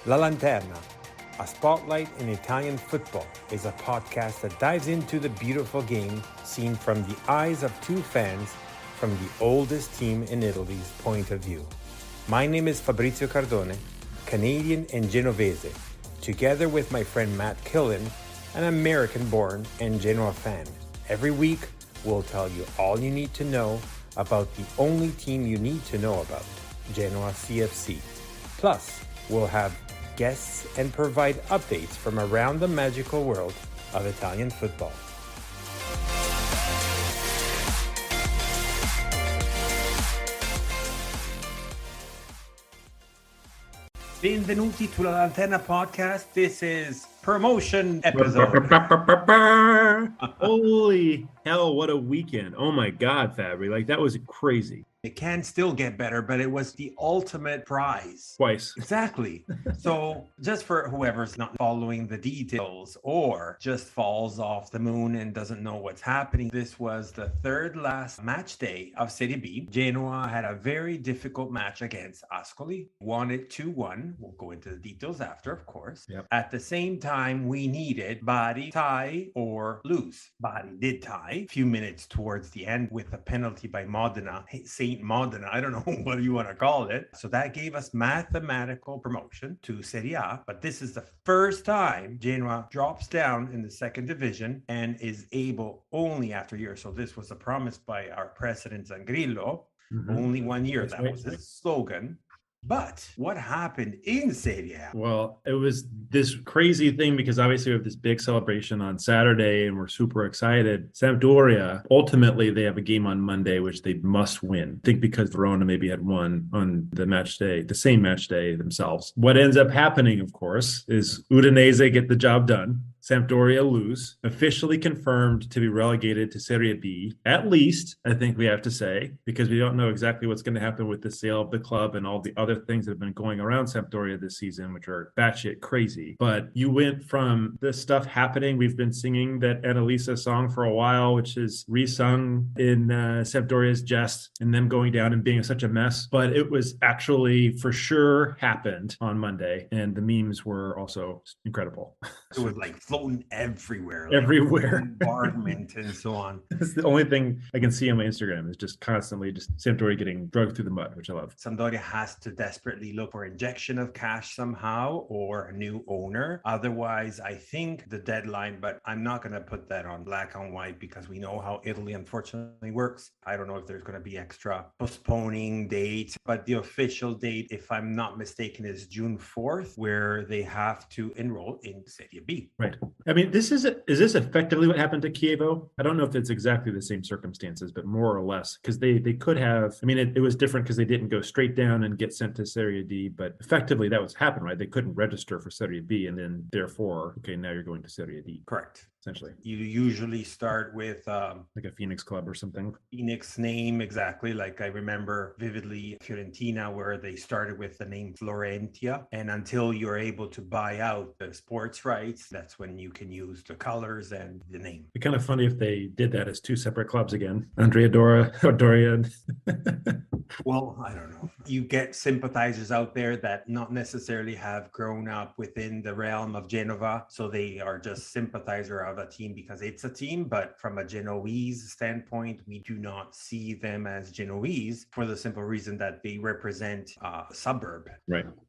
La Lanterna, a spotlight in Italian football, is a podcast that dives into the beautiful game seen from the eyes of two fans from the oldest team in Italy's point of view. My name is Fabrizio Cardone, Canadian and Genovese, together with my friend Matt Killen, an American-born and Genoa fan. Every week, we'll tell you all you need to know about the only team you need to know about, Genoa CFC. Plus, we'll have guests and provide updates from around the magical world of Italian football. Benvenuti to La Lanterna podcast. This is promotion episode. Holy hell, what a weekend. Oh my God, Fabry. Like, that was crazy. It can still get better, but it was the ultimate prize. Twice. Exactly. So just for whoever's not following the details or just falls off the moon and doesn't know what's happening, this was the third last match day of Serie B. Genoa had a very difficult match against Ascoli, won it 2-1. We'll go into the details after, of course. Yep. At the same time, we needed Bari tie or lose. Bari did tie a few minutes towards the end with a penalty by Modena. Modena, I don't know what you want to call it. So that gave us mathematical promotion to Serie A. But this is the first time Genoa drops down in the second division and is able only after a year. So this was a promise by our president Zangrillo. Only 1 year. That was his slogan. But what happened in Serie A? Well, it was this crazy thing because obviously we have this big celebration on Saturday and we're super excited. Sampdoria, ultimately they have a game on Monday, which they must win. I think because Verona maybe had won on the match day, the same match day themselves. What ends up happening, of course, is Udinese get the job done. Sampdoria lose, officially confirmed to be relegated to Serie B, at least, I think we have to say, because we don't know exactly what's going to happen with the sale of the club and all the other things that have been going around Sampdoria this season, which are batshit crazy. But you went from this stuff happening. We've been singing that Annalisa song for a while, which is resung in Sampdoria's jest and them going down and being such a mess. But it was actually for sure happened on Monday. And the memes were also incredible. It was like floating everywhere. Bombardment and so on. That's the only thing I can see on my Instagram is just constantly just Sampdoria getting drugged through the mud, which I love. Sampdoria has to desperately look for injection of cash somehow or a new owner. Otherwise, I think the deadline, but I'm not going to put that on black on white because we know how Italy unfortunately works. I don't know if there's going to be extra postponing dates, but the official date, if I'm not mistaken, is June 4th, where they have to enroll in Serie B. Right. I mean, is this effectively what happened to Chievo? I don't know if it's exactly the same circumstances, but more or less, because they could have. I mean, it was different because they didn't go straight down and get sent to Serie D, but effectively that was happened, right? They couldn't register for Serie B, and then therefore, okay, now you're going to Serie D. Correct. Essentially, you usually start with like a Phoenix club or something. Phoenix name, exactly. Like I remember vividly Fiorentina, where they started with the name Florentia, and until you're able to buy out the sports rights, that's when you can use the colors and the name. It's kind of funny if they did that as two separate clubs again. Andrea Doria. Well, I don't know. You get sympathizers out there that not necessarily have grown up within the realm of Genova, so they are just sympathizer of a team because it's a team, but from a Genoese standpoint, we do not see them as Genoese for the simple reason that they represent a suburb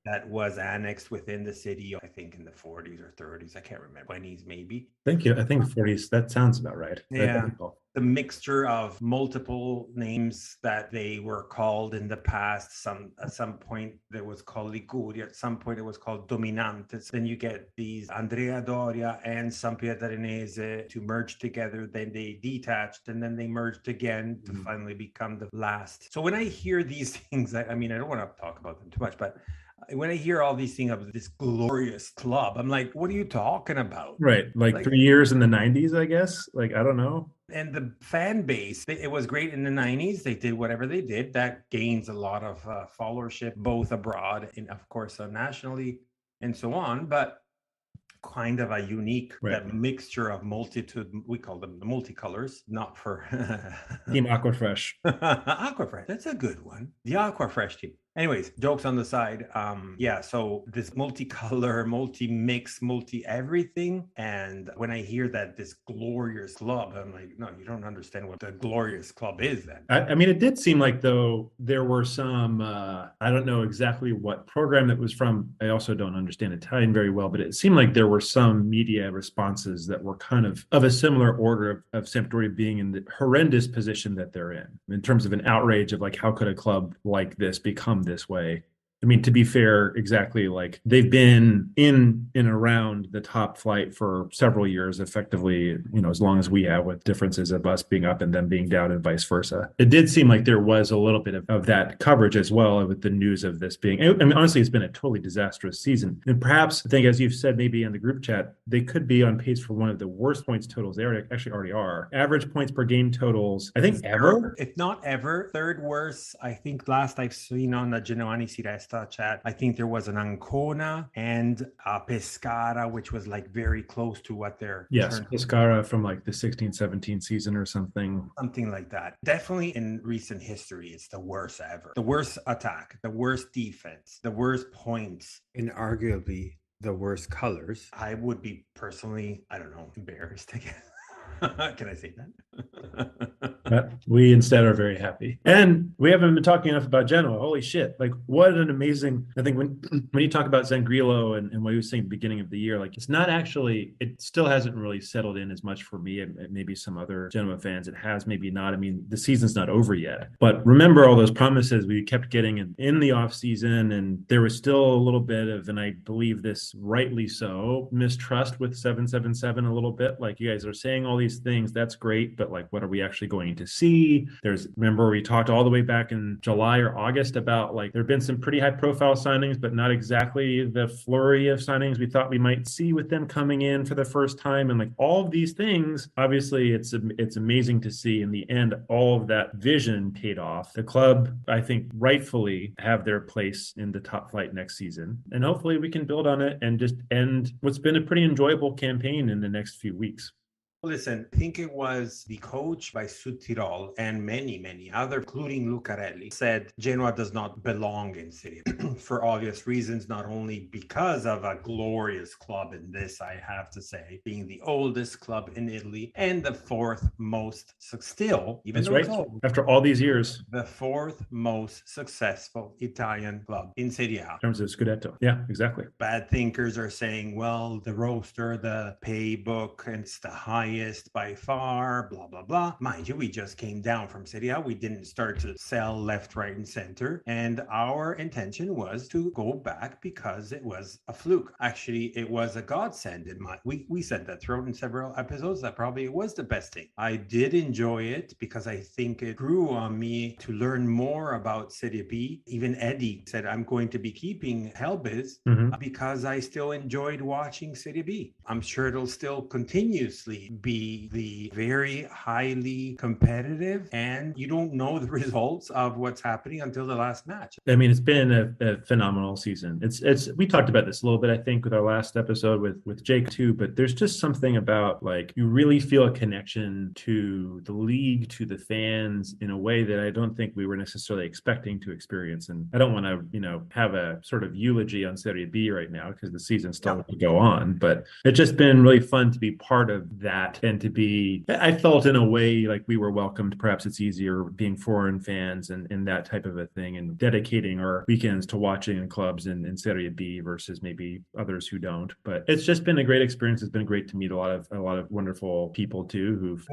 that was annexed within the city, I think in the 40s or 30s, I can't remember, 20s maybe. Thank you. I think 40s, that sounds about right. Yeah. The mixture of multiple names that they were called in the past. At some point it was called Liguria, at some point it was called Dominantes. Then you get these Andrea Doria and Sampiedarenese to merge together, then they detached and then they merged again to finally become the last. So when I hear these things, I mean, I don't want to talk about them too much, but when I hear all these things of this glorious club, I'm like, what are you talking about? Right. Like 3 years in the 90s, I guess. Like, I don't know. And the fan base, it was great in the 90s. They did whatever they did. That gains a lot of followership, both abroad and, of course, nationally and so on. But kind of a unique that mixture of multitude. We call them the multicolors, not for Team Aquafresh. Aquafresh. That's a good one. The Aquafresh team. Anyways, jokes on the side. Yeah, so this multicolor, multi-mix, multi-everything. And when I hear that this glorious club, I'm like, no, you don't understand what the glorious club is then. I mean, it did seem like, though, there were some, I don't know exactly what program it was from. I also don't understand Italian very well, but it seemed like there were some media responses that were kind of a similar order of Sampdoria being in the horrendous position that they're in terms of an outrage of like, how could a club like this become this way? I mean, to be fair, exactly, like they've been in and around the top flight for several years, effectively, as long as we have, with differences of us being up and them being down and vice versa. It did seem like there was a little bit of that coverage as well, with the news of this being, I mean, honestly, it's been a totally disastrous season. And perhaps, I think, as you've said, maybe in the group chat, they could be on pace for one of the worst points totals. They actually already are. Average points per game totals, I think, ever. If not ever. Third worst, I think last I've seen on the Genoani Siresta chat, I think there was an Ancona and a Pescara, which was like very close to what they're Pescara from like the 16-17 season or something like that. Definitely in recent history, it's the worst ever. The worst attack, the worst defense, the worst points, and arguably the worst colors. I would be personally, I don't know, embarrassed again. Can I say that? We instead are very happy. And we haven't been talking enough about Genoa. Holy shit. Like, what an amazing, I think when you talk about Zangrillo and what he was saying at the beginning of the year, like, it's not actually, it still hasn't really settled in as much for me and maybe some other Genoa fans. It has, maybe not. I mean, the season's not over yet. But remember all those promises we kept getting in the off season, and there was still a little bit of, and I believe this rightly so, mistrust with 777 a little bit. Like, you guys are saying all these things, that's great, but like, what are we actually going to see? Remember we talked all the way back in July or August about like, there have been some pretty high profile signings, but not exactly the flurry of signings we thought we might see with them coming in for the first time. And like, all of these things, obviously it's amazing to see in the end, all of that vision paid off. The club, I think, rightfully have their place in the top flight next season. And hopefully we can build on it and just end what's been a pretty enjoyable campaign in the next few weeks. Listen, I think it was the coach by Südtirol and many other, including Lucarelli, said Genoa does not belong in Serie A for obvious reasons, not only because of a glorious club in this, I have to say, being the oldest club in Italy and the fourth most, still, even though it's old, after all these years, the fourth most successful Italian club in Serie A. In terms of Scudetto. Yeah, exactly. Bad thinkers are saying, well, the roster, the pay book, and it's the highest by far, blah, blah, blah. Mind you, we just came down from Serie A. We didn't start to sell left, right, and center. And our intention was to go back because it was a fluke. Actually, it was a godsend. We said that throughout in several episodes, that probably was the best thing. I did enjoy it because I think it grew on me to learn more about Serie B. Even Eddie said, I'm going to be keeping Helbiz because I still enjoyed watching Serie B. I'm sure it'll still continuously be the very highly competitive, and you don't know the results of what's happening until the last match. I mean, it's been a phenomenal season. It's we talked about this a little bit, I think, with our last episode with Jake too, but there's just something about, like, you really feel a connection to the league, to the fans, in a way that I don't think we were necessarily expecting to experience. And I don't want to, have a sort of eulogy on Serie B right now, because the season's still to go on, but it's just been really fun to be part of that, and to be, I felt in a way like we were welcomed. Perhaps it's easier being foreign fans and that type of a thing, and dedicating our weekends to watching clubs in Serie B versus maybe others who don't. But it's just been a great experience. It's been great to meet a lot of wonderful people too, who've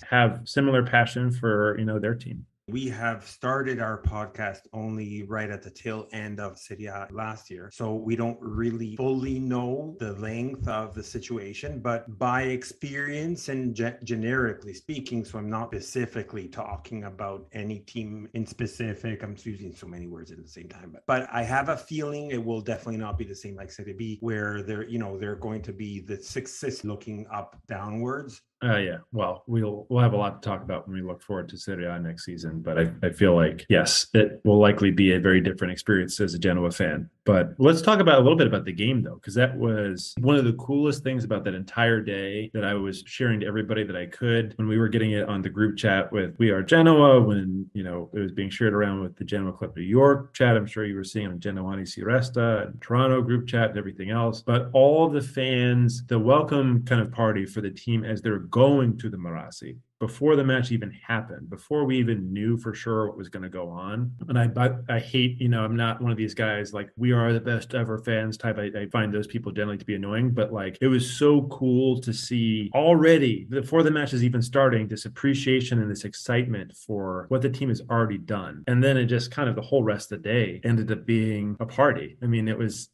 have similar passion for their team. We have started our podcast only right at the tail end of Serie A last year, so we don't really fully know the length of the situation, but by experience and generically speaking, so I'm not specifically talking about any team in specific, I'm using so many words at the same time, but I have a feeling it will definitely not be the same like Serie B, where they're going to be the success looking up downwards. Yeah. Well, we'll have a lot to talk about when we look forward to Serie A next season. But I feel like, yes, it will likely be a very different experience as a Genoa fan. But let's talk about a little bit about the game, though, because that was one of the coolest things about that entire day that I was sharing to everybody that I could when we were getting it on the group chat with We Are Genoa, when, you know, it was being shared around with the Genoa Club New York chat. I'm sure you were seeing on Genoani Si Resta and Toronto group chat and everything else. But all the fans, the welcome kind of party for the team as they're going to the Marassi, before the match even happened, before we even knew for sure what was going to go on. And I hate, you know, I'm not one of these guys like we are the best ever fans type. I find those people generally to be annoying, but like it was so cool to see already before the match is even starting, this appreciation and this excitement for what the team has already done. And then it just kind of the whole rest of the day ended up being a party. I mean, it was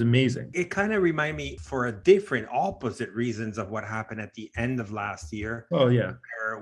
amazing. It kind of reminded me for a different opposite reasons of what happened at the end of last year. Oh yeah.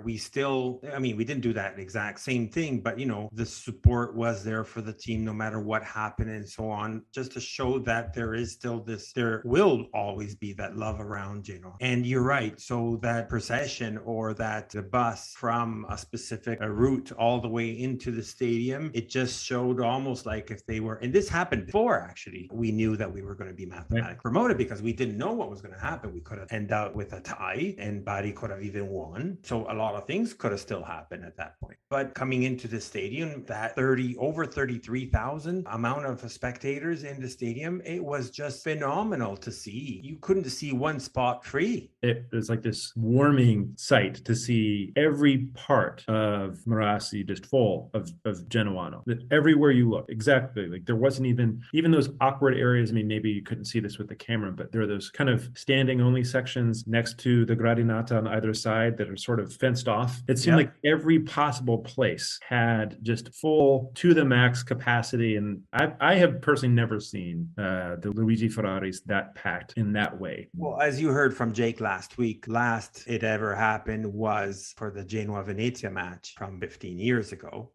We still, I mean, we didn't do that exact same thing, but you know, the support was there for the team no matter what happened and so on, just to show that there is still this, there will always be that love around, you know. And you're right. So that procession or that the bus from a specific route all the way into the stadium, it just showed almost like if they were, and this happened before actually, we knew that we were going to be mathematically promoted because we didn't know what was going to happen. We could have ended up with a tie and Bari could have even won. So a lot of things could have still happened at that point. But coming into the stadium, that over 33,000 amount of spectators in the stadium, it was just phenomenal to see. You couldn't see one spot free. It was like this warming sight to see every part of Marassi just full of Genoano. That everywhere you look, exactly. Like there wasn't even those awkward areas. I mean, maybe you couldn't see this with the camera, but there are those kind of standing only sections next to the Gradinata on either side that are sort of fenced off. It seemed like every possible place had just full to the max capacity. And I have personally never seen the Luigi Ferraris that packed in that way. Well, as you heard from Jake last week, last it ever happened was for the Genoa Venezia match from 15 years ago.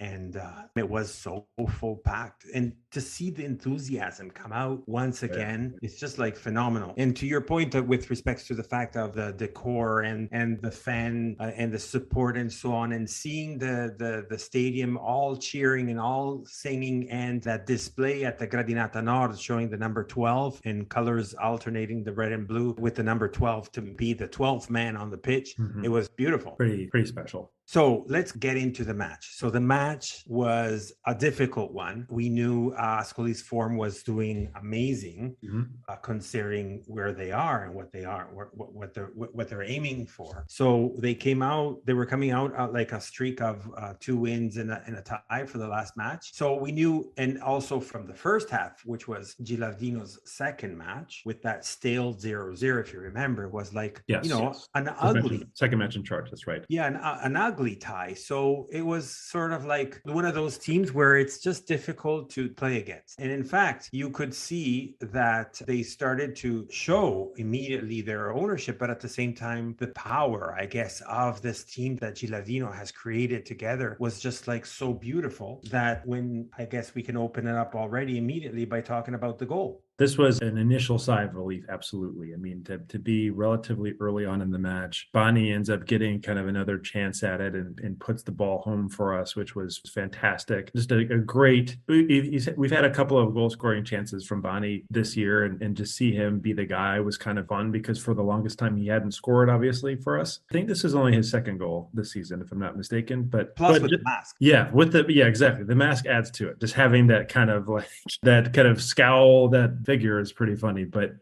And it was so full packed. And to see the enthusiasm come out once again, it's just like phenomenal. And to your point with respect to the fact of the decor and the fan and the support and so on, and seeing the stadium all cheering and all singing, and that display at the Gradinata Nord showing the number 12 in colors alternating the red and blue with the number 12 to be the 12th man on the pitch. Mm-hmm. It was beautiful. Pretty special. So let's get into the match. So the match was a difficult one. We knew Ascoli's form was doing amazing, considering where they are and what they are, what they're aiming for. So they were coming out like a streak of 2 wins and a tie for the last match. So we knew, and also from the first half, which was Gilardino's second match with that stale 0-0, if you remember, was like, an ugly second match in charge. That's right. Yeah, an ugly tie. So it was sort of like one of those teams where it's just difficult to play against. And in fact, you could see that they started to show immediately their ownership, but at the same time, the power, I guess, of this team that Gilardino has created together was just like so beautiful that when I guess we can open it up already immediately by talking about the goal. This was an initial sigh of relief, absolutely. I mean, to be relatively early on in the match, Bani ends up getting kind of another chance at it and puts the ball home for us, which was fantastic. Just a great, we've had a couple of goal-scoring chances from Bani this year, and to see him be the guy was kind of fun because for the longest time he hadn't scored, obviously, for us. I think this is only his second goal this season, if I'm not mistaken. But with the mask. Yeah, exactly. The mask adds to it. Just having that kind of like, that kind of scowl, that figure is pretty funny, but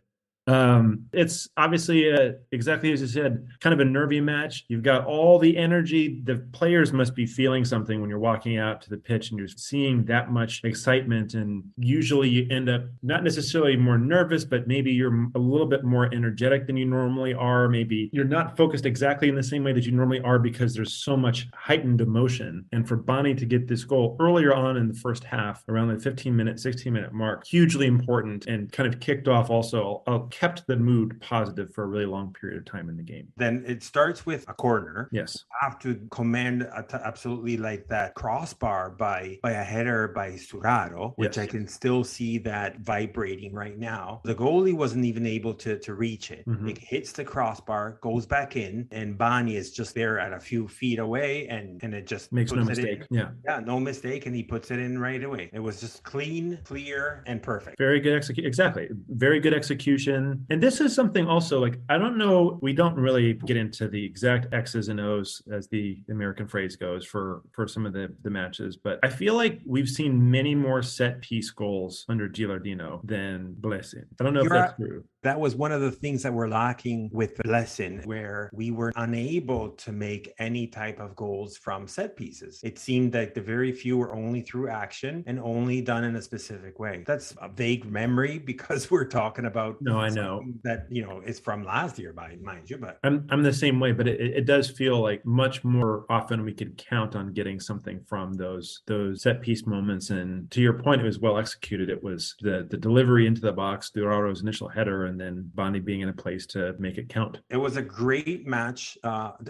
it's obviously exactly as you said, kind of a nervy match. You've got all the energy. The players must be feeling something when you're walking out to the pitch and you're seeing that much excitement. And usually you end up not necessarily more nervous, but maybe you're a little bit more energetic than you normally are. Maybe you're not focused exactly in the same way that you normally are because there's so much heightened emotion. And for Bani to get this goal earlier on in the first half, around the 16-minute mark, hugely important, and kind of kicked off also kept the mood positive for a really long period of time in the game. Then it starts with a corner. Yes. Have to commend absolutely like that crossbar by a header by Sturaro, which Yes. I can still see that vibrating right now. The goalie wasn't even able to reach it. It hits the crossbar, goes back in, and Bani is just there at a few feet away, and it just makes no puts it mistake. in. Yeah, no mistake, and he puts it in right away. It was just clean, clear, and perfect. Very good execution. Exactly. Very good execution. And this is something also, like, I don't know, we don't really get into the exact X's and O's, as the American phrase goes, for some of the matches, but I feel like we've seen many more set piece goals under Gilardino than Blessing. I don't know if that's true. That was one of the things that were lacking with Blessing, where we were unable to make any type of goals from set pieces. It seemed like the very few were only through action and only done in a specific way. That's a vague memory because we're talking about I know that, you know, is from last year, mind you, but I'm the same way, but it does feel like much more often we could count on getting something from those set piece moments. And to your point, it was well executed. It was the delivery into the box, Duraro's initial header, and then Bani being in a place to make it count. It was a great match.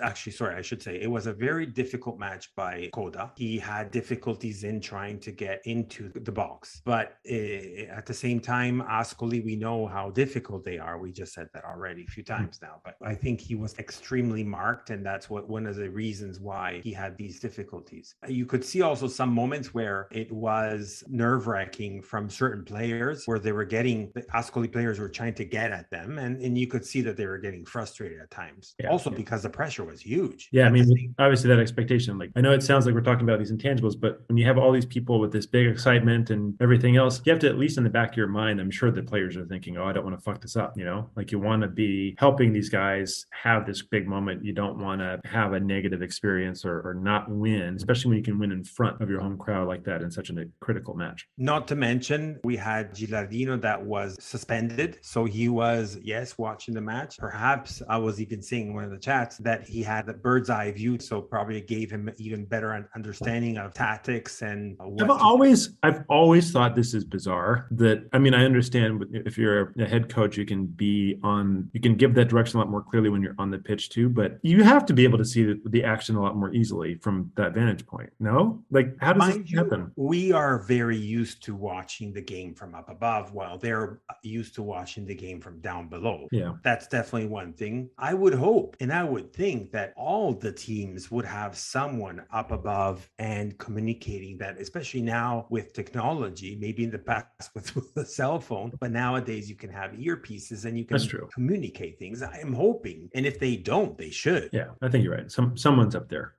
Actually, sorry, I should say it was a very difficult match by Koda. He had difficulties in trying to get into the box, but at the same time, Ascoli, we know how difficult they are. We just said that already a few times now, but I think he was extremely marked, and that's one of the reasons why he had these difficulties. You could see also some moments where it was nerve-wracking from certain players, where they were getting, the Ascoli players were trying to get at them, and you could see that they were getting frustrated at times. Because the pressure was huge. I mean, obviously that expectation, like, I know it sounds like we're talking about these intangibles, but when you have all these people with this big excitement and everything else, you have to, at least in the back of your mind, I'm sure the players are thinking, oh, I don't want to fuck this up, you know, like you want to be helping these guys have this big moment. You don't want to have a negative experience or not win, especially when you can win in front of your home crowd like that in such a critical match. Not to mention, we had Gilardino that was suspended. So he was, yes, watching the match. Perhaps I was even seeing in one of the chats that he had the bird's eye view. So probably gave him even better understanding of tactics and I've always thought this is bizarre. That, I mean, I understand if you're a head coach, you can give that direction a lot more clearly when you're on the pitch too, but you have to be able to see the action a lot more easily from that vantage point. No? Like, how does this happen? We are very used to watching the game from up above, while they're used to watching the game from down below. Yeah. That's definitely one thing. I would hope and I would think that all the teams would have someone up above and communicating that, especially now with technology, maybe in the past with the cell phone, but nowadays you can have earpieces and you can communicate things. I am hoping. And if they don't, they should. Yeah, I think you're right. Someone's up there.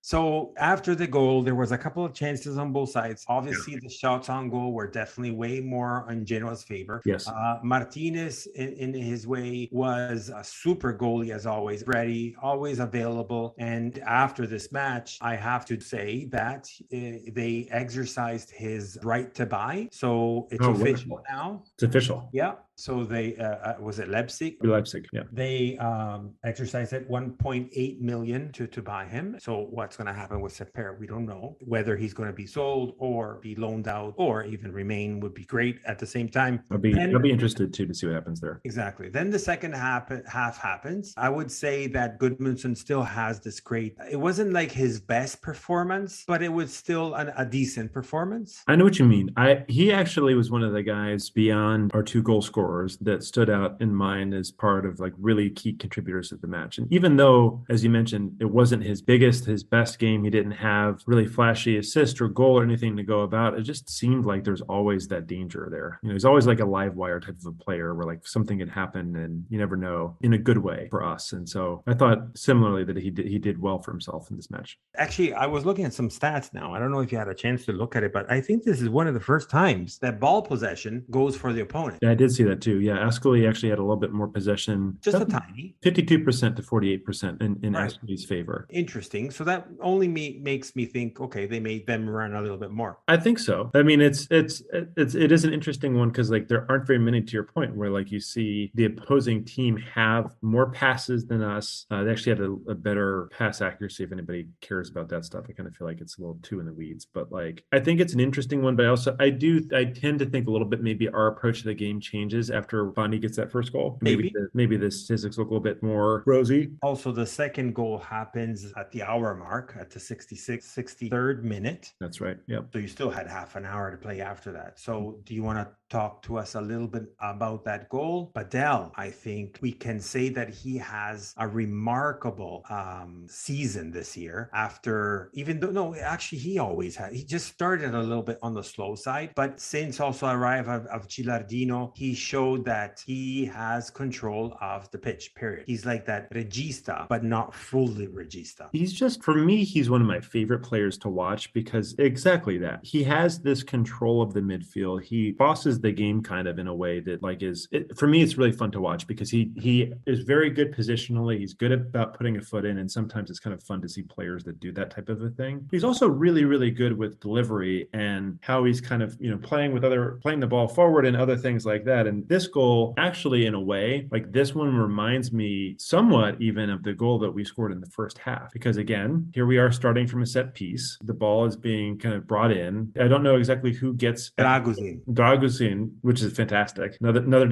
So after the goal, there was a couple of chances on both sides. Obviously, the shots on goal were definitely way more in Genoa's favor. Yes. Martinez, in his way, was a super goalie as always, ready, always available. And after this match, I have to say that they exercised his right to buy. So it's official now. It's official. Yeah. So they, was it Leipzig? Leipzig, yeah. They exercised it 1.8 million to buy him. So what's going to happen with Sefer, we don't know. Whether he's going to be sold or be loaned out or even remain would be great at the same time. I'll be interested too to see what happens there. Exactly. Then the second half happens. I would say that Gudmundsson still has this great, it wasn't like his best performance, but it was still a decent performance. I know what you mean. He actually was one of the guys beyond our 2 goal scorers that stood out in mind as part of like really key contributors to the match. And even though, as you mentioned, it wasn't his best game, he didn't have really flashy assist or goal or anything to go about, it just seemed like there's always that danger there. You know, he's always like a live wire type of a player where like something could happen and you never know, in a good way for us. And so I thought similarly that he did well for himself in this match. Actually, I was looking at some stats now. I don't know if you had a chance to look at it, but I think this is one of the first times that ball possession goes for the opponent. Yeah, I did see that too. Yeah, Ascoli actually had a little bit more possession. Just a tiny. 52% to 48% in Ascoli's favor. Interesting. So that only makes me think, okay, they made them run a little bit more. I think so. I mean, it is an interesting one because like there aren't very many, to your point, where like you see the opposing team have more passes than us. They actually had a better pass accuracy, if anybody cares about that stuff. I kind of feel like it's a little too in the weeds, but like I think it's an interesting one. But I tend to think a little bit maybe our approach to the game changes changes after Bonnie gets that first goal. Maybe. Maybe the statistics look a little bit more rosy. Also, the second goal happens at the hour mark at the 63rd minute. That's right. Yep. So you still had half an hour to play after that. So do you want to talk to us a little bit about that goal? Badel, I think we can say that he has a remarkable season this year after, even though, no, actually he always had, he just started a little bit on the slow side, but since also arrival of Gilardino, he showed that he has control of the pitch, period. He's like that regista, but not fully regista. He's just, for me, he's one of my favorite players to watch because exactly that. He has this control of the midfield. He bosses the game kind of in a way that like for me, it's really fun to watch because he is very good positionally. He's good about putting a foot in, and sometimes it's kind of fun to see players that do that type of a thing. He's also really, really good with delivery and how he's kind of, playing the ball forward and other things like that. And this goal, actually, in a way, like this one reminds me somewhat even of the goal that we scored in the first half. Because again, here we are starting from a set piece. The ball is being kind of brought in. I don't know exactly who gets Dragusin, which is fantastic. Another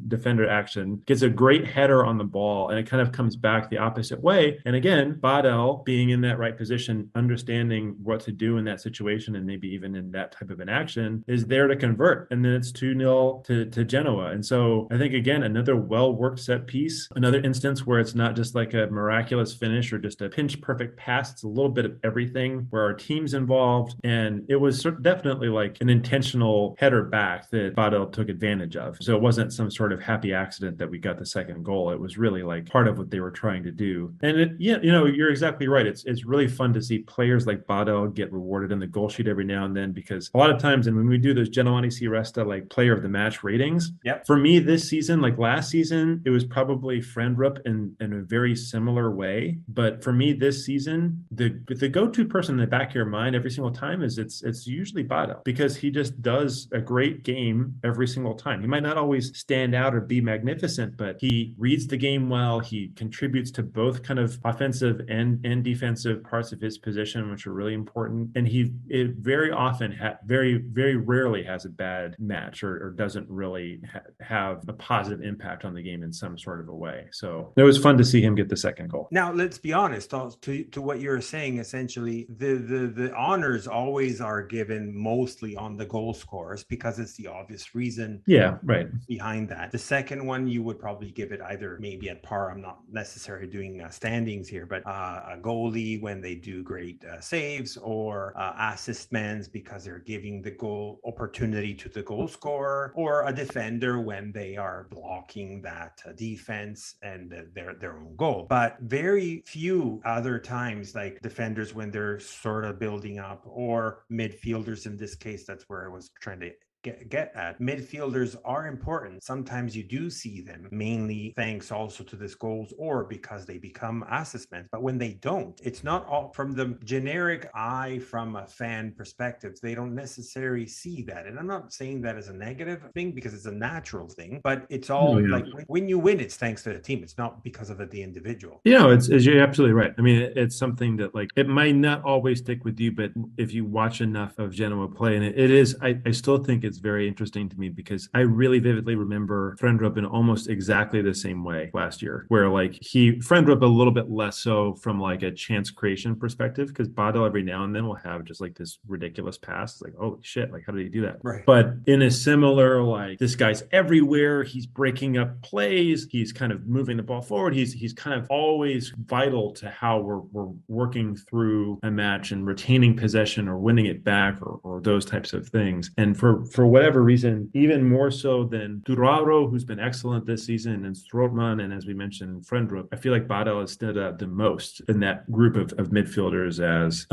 defender action, gets a great header on the ball, and it kind of comes back the opposite way. And again, Badel being in that right position, understanding what to do in that situation, and maybe even in that type of an action, is there to convert. And then it's 2-0 to Genoa. And so I think, again, another well-worked set piece, another instance where it's not just like a miraculous finish or just a pinch perfect pass. It's a little bit of everything where our team's involved. And it was definitely like an intentional header back that Badel took advantage of. So it wasn't some sort of happy accident that we got the second goal. It was really like part of what they were trying to do. And you're exactly right. It's really fun to see players like Badel get rewarded in the goal sheet every now and then, because a lot of times, and when we do those Genoa Si Resta like player of the match ratings, for me this season, like last season, it was probably Frendrup in a very similar way. But for me this season, the go-to person in the back of your mind every single time is it's usually Badel, because he just does a great game every single time. He might not always stand out or be magnificent, but he reads the game well. He contributes to both kind of offensive and defensive parts of his position, which are really important. And he very often, very rarely has a bad match or doesn't really have a positive impact on the game in some sort of a way. So it was fun to see him get the second goal. Now, let's be honest, to what you're saying, essentially, the honors always are given mostly on the goal scorers because it's the obvious reason behind that. The second one, you would probably give it either maybe at par. I'm not necessarily doing standings here, but a goalie when they do great saves, or assist men's because they're giving the goal opportunity to the goal scorer, or a defender when they are blocking that defense and their own goal. But very few other times, like defenders when they're sort of building up, or midfielders in this case. That's where I was trying to get at. Midfielders are important. Sometimes you do see them, mainly thanks also to this goals or because they become assist men. But when they don't, it's not all from the generic eye, from a fan perspective, they don't necessarily see that. And I'm not saying that as a negative thing because it's a natural thing, but it's all like when you win, it's thanks to the team. It's not because of the individual. You're absolutely right. I mean, it's something that like it might not always stick with you, but if you watch enough of Genoa play, and it is, I still think it's very interesting to me because I really vividly remember Frendrup in almost exactly the same way last year, where like Frendrup a little bit less so from like a chance creation perspective, because Badel every now and then will have just like this ridiculous pass. It's like, holy shit, like how did he do that? Right. But in a similar, like this guy's everywhere, he's breaking up plays, he's kind of moving the ball forward, he's kind of always vital to how we're working through a match and retaining possession or winning it back or those types of things. And for whatever reason, even more so than Duraro, who's been excellent this season, and Strootman, and as we mentioned, Frendrup, I feel like Badel has stood out the most in that group of midfielders as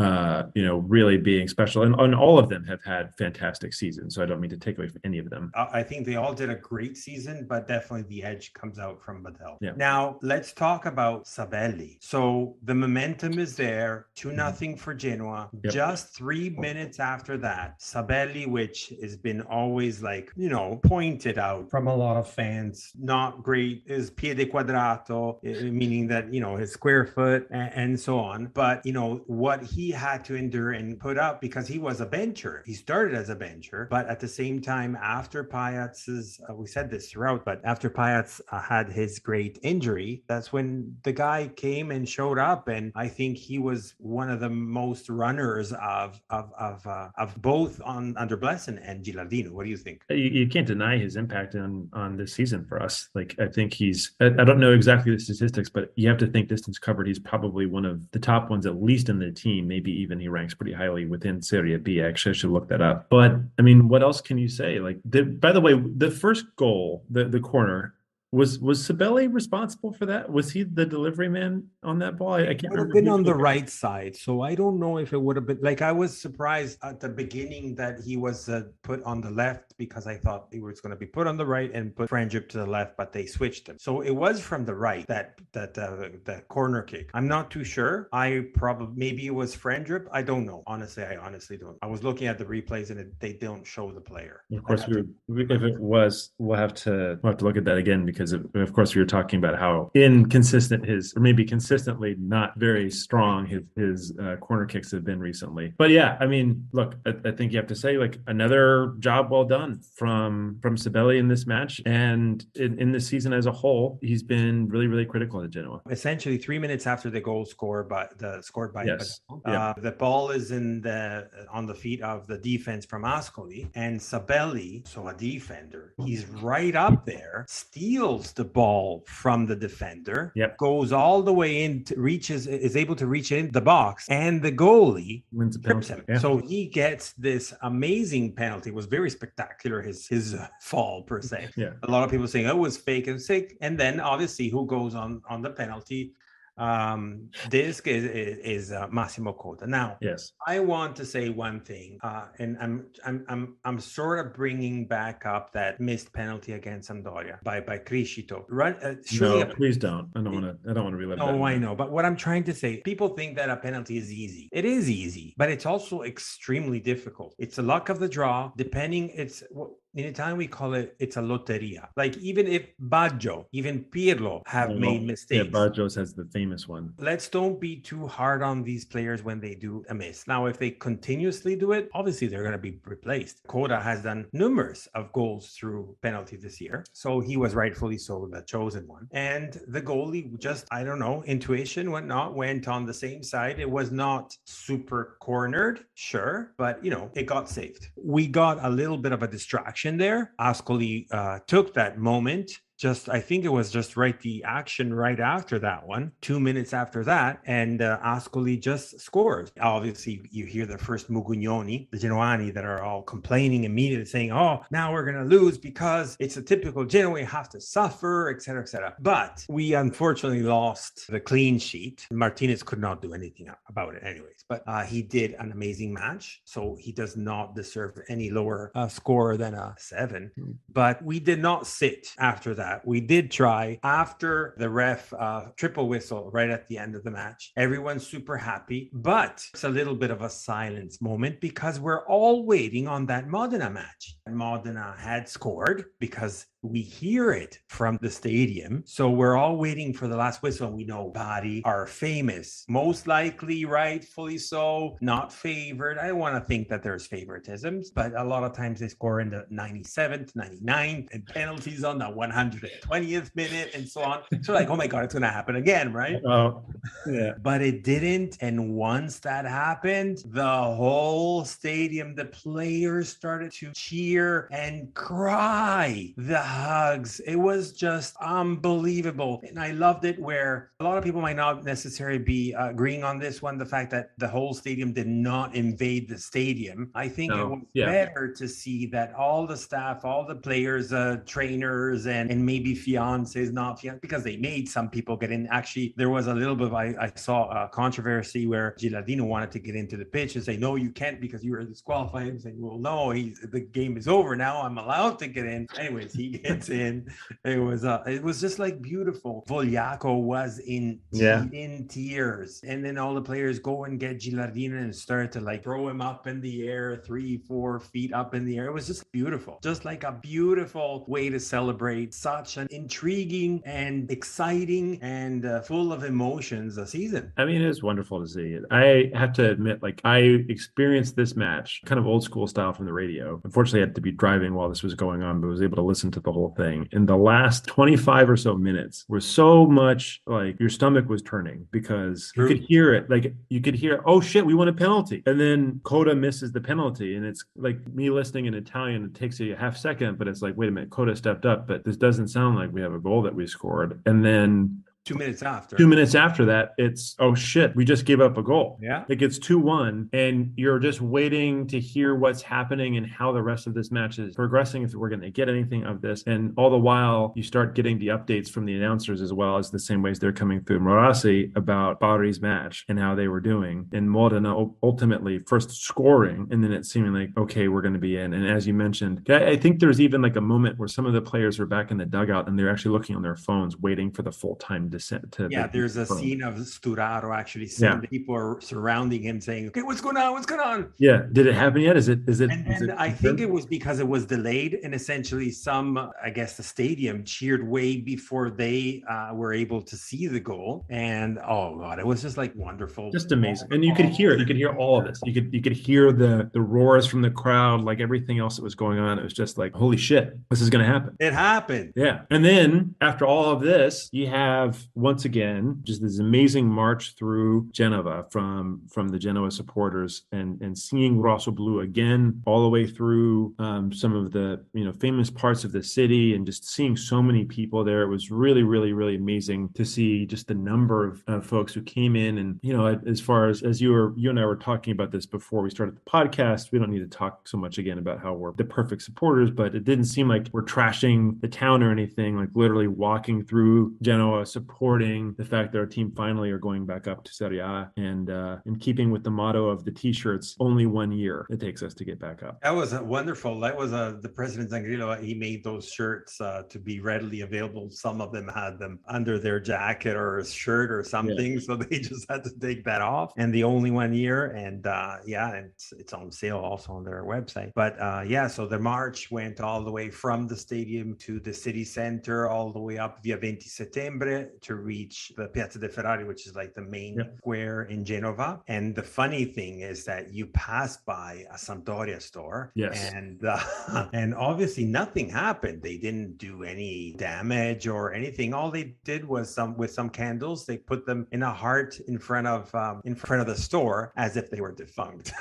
really being special. And all of them have had fantastic seasons, so I don't mean to take away from any of them. I think they all did a great season, but definitely the edge comes out from Badel. Yeah. Now, let's talk about Sabelli. So the momentum is there, 2-0 for Genoa. Yep. Just 3 minutes after that, Sabelli, which has been always pointed out from a lot of fans. Not great is piede quadrato, meaning that, his square foot and so on. But, what he had to endure and put up, because he was a bencher. He started as a bencher, but at the same time, after Payat's, we said this throughout, but after Payat had his great injury, that's when the guy came and showed up. And I think he was one of the most runners of both under Blessin and Gilardino. What do you think? You can't deny his impact on this season for us. I think I don't know exactly the statistics, but you have to think distance covered. He's probably one of the top ones, at least in the team. Maybe even he ranks pretty highly within Serie B. Actually, I should look that up. But I mean, what else can you say? By the way, the first goal, the corner, was Sabelli responsible for that? Was he the delivery man on that ball? I can't remember. It would have been on the right side, so I don't know if it would have been. I was surprised at the beginning that he was put on the left, because I thought he was going to be put on the right and put Frangip to the left, but they switched him. So it was from the right, that corner kick. I'm not too sure. Maybe it was Frangip. I don't know. I honestly don't. I was looking at the replays and they don't show the player. Of course, if it was, we'll have to look at that again, because of course we were talking about how inconsistent or maybe consistently not very strong his corner kicks have been recently. But yeah, I mean, look, I think you have to say another job well done from Sabelli in this match, and in this season as a whole, he's been really, really critical at Genoa. Essentially, 3 minutes after the goal scored by yes. The ball is on the feet of the defense from Ascoli, and Sabelli, so a defender, he's right up there, steals the ball from the defender, goes all the way in, is able to reach in the box, and the goalie wins a penalty. Him. Yeah. So he gets this amazing penalty. It was very spectacular, his fall per se. Yeah. A lot of people saying it was fake and sick, and then obviously who goes on the penalty disc is Massimo Cota. Now, yes, I want to say one thing, and I'm sort of bringing back up that missed penalty against Sampdoria by Criscito. No, please don't. I don't want to relive that. No, I know, but what I'm trying to say, people think that a penalty is easy. It is easy, but it's also extremely difficult. It's the luck of the draw. In Italian, we call it's a lotteria. Even if Baggio, even Pirlo have made mistakes. Yeah, Baggio's has the famous one. Let's don't be too hard on these players when they do a miss. Now, if they continuously do it, obviously they're going to be replaced. Coda has done numerous of goals through penalty this year, so he was rightfully so the chosen one. And the goalie just, I don't know, intuition went on the same side. It was not super cornered, sure, but it got saved. We got a little bit of a distraction there. Ascoli took that moment. I think it was just the action right after that one, 2 minutes after that, and Ascoli just scores. Obviously, you hear the first Mugugnoni, the Genoani, that are all complaining immediately, saying, "Oh, now we're going to lose because it's a typical Genoa, we have to suffer, etc., etc." But we unfortunately lost the clean sheet. Martinez could not do anything about it anyways, but he did an amazing match, so he does not deserve any lower score than a 7. But we did not sit after that. We did try after the ref triple whistle right at the end of the match. Everyone's super happy, but it's a little bit of a silence moment because we're all waiting on that Modena match. Modena had scored because we hear it from the stadium. So we're all waiting for the last whistle. We know Bari are famous, most likely, rightfully so, not favored. I want to think that there's favoritisms, but a lot of times they score in the 97th, 99th, and penalties on the 120th minute and so on. So oh my God, it's going to happen again, right? Oh, yeah. But it didn't. And once that happened, the whole stadium, the players started to cheer and cry. The hugs, it was just unbelievable, and I loved it. Where a lot of people might not necessarily be agreeing on this one, the fact that the whole stadium did not invade the stadium. I think it was better to see that all the staff, all the players, trainers, and and maybe fiancés, not fiancés, because they made some people get in. Actually, there was a little bit of, I saw a controversy where Gilardino wanted to get into the pitch and say, no, you can't because you were disqualified. And saying, well, no, the game is over now. I'm allowed to get in. Anyways, he gets in. It was just like beautiful. Vogliaco was in tears. And then all the players go and get Gilardino and start to like throw him up in the air, 3-4 feet up in the air. It was just beautiful. Just like a beautiful way to celebrate such an intriguing and exciting and full of emotions a season. I mean, it was wonderful to see it. I have to admit, like, I experienced this match kind of old school style from the radio. Unfortunately, I had to be driving while this was going on, but was able to listen to the whole thing. In the last 25 or so minutes was so much like your stomach was turning because you could hear it. Like you could hear, oh shit, we won a penalty. And then Coda misses the penalty. And it's like me listening in Italian, it takes you a half second, but it's like, wait a minute, Coda stepped up, but this doesn't sound like we have a goal that we scored. And then 2 minutes after. 2 minutes after that, it's, oh shit, we just gave up a goal. Yeah. It gets 2-1, and you're just waiting to hear what's happening and how the rest of this match is progressing, if we're going to get anything of this. And all the while, you start getting the updates from the announcers as well as the same ways they're coming through Morassi about Bari's match and how they were doing. And Modena ultimately first scoring, and then it seeming like, okay, we're going to be in. And as you mentioned, I think there's even like a moment where some of the players are back in the dugout and they're actually looking on their phones, waiting for the full-time descent to there's a scene of Sturaro actually saying that people are surrounding him saying, okay, what's going on? Yeah. Did it happen yet? Is it I think it was because it was delayed, and essentially I guess the stadium cheered way before they were able to see the goal. And oh god, it was just like wonderful. Just amazing. And you could hear it. You could hear all of this. You could hear the roars from the crowd, like everything else that was going on. It was just like, holy shit, this is going to happen. It happened. Yeah. And then after all of this, you have once again just this amazing march through Genova from the Genoa supporters and seeing Rosso Blu again all the way through some of the famous parts of the city, and just seeing so many people there. It was really, really, really amazing to see just the number of folks who came in. And as far as you and I were talking about this before we started the podcast, we don't need to talk so much again about how we're the perfect supporters, but it didn't seem like we're trashing the town or anything. Like literally walking through Genoa, supporting the fact that our team finally are going back up to Serie A, and in keeping with the motto of the t-shirts, only 1 year it takes us to get back up. That was wonderful. That was the President Zangrillo. He made those shirts to be readily available. Some of them had them under their jacket or a shirt or something, so they just had to take that off. And the only 1 year, and it's on sale also on their website. But so the march went all the way from the stadium to the city center, all the way up via 20 Settembre to reach the Piazza de Ferrari, which is like the main square in Genova. And the funny thing is that you pass by a Sampdoria store, and obviously nothing happened. They didn't do any damage or anything. All they did was with some candles, they put them in a heart in front of the store as if they were defunct.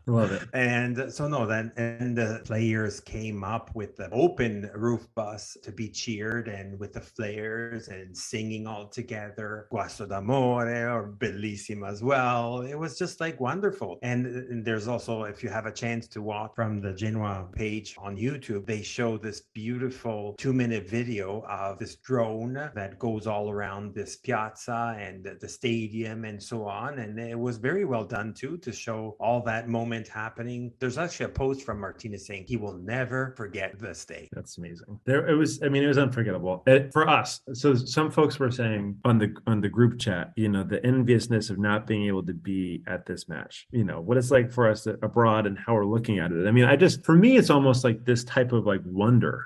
Love it. And so and the players came up with the open roof bus to be cheered, and with the flares and singing all together, Guasto d'Amore or Bellissima as well. It was just like wonderful. And there's also, if you have a chance to watch from the Genoa page on YouTube, they show this beautiful 2-minute video of this drone that goes all around this piazza and the stadium and so on. And it was very well done too, to show all that moment happening. There's actually a post from Martinez saying he will never forget this day. That's amazing. It was unforgettable for us. So some folks were saying on the group chat, the enviousness of not being able to be at this match, what it's like for us abroad and how we're looking at it. I mean, for me, it's almost like this type of like wonder,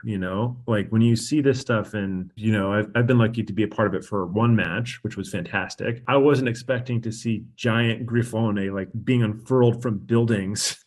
like when you see this stuff, and I've been lucky to be a part of it for one match, which was fantastic. I wasn't expecting to see giant Grifone like being unfurled from buildings,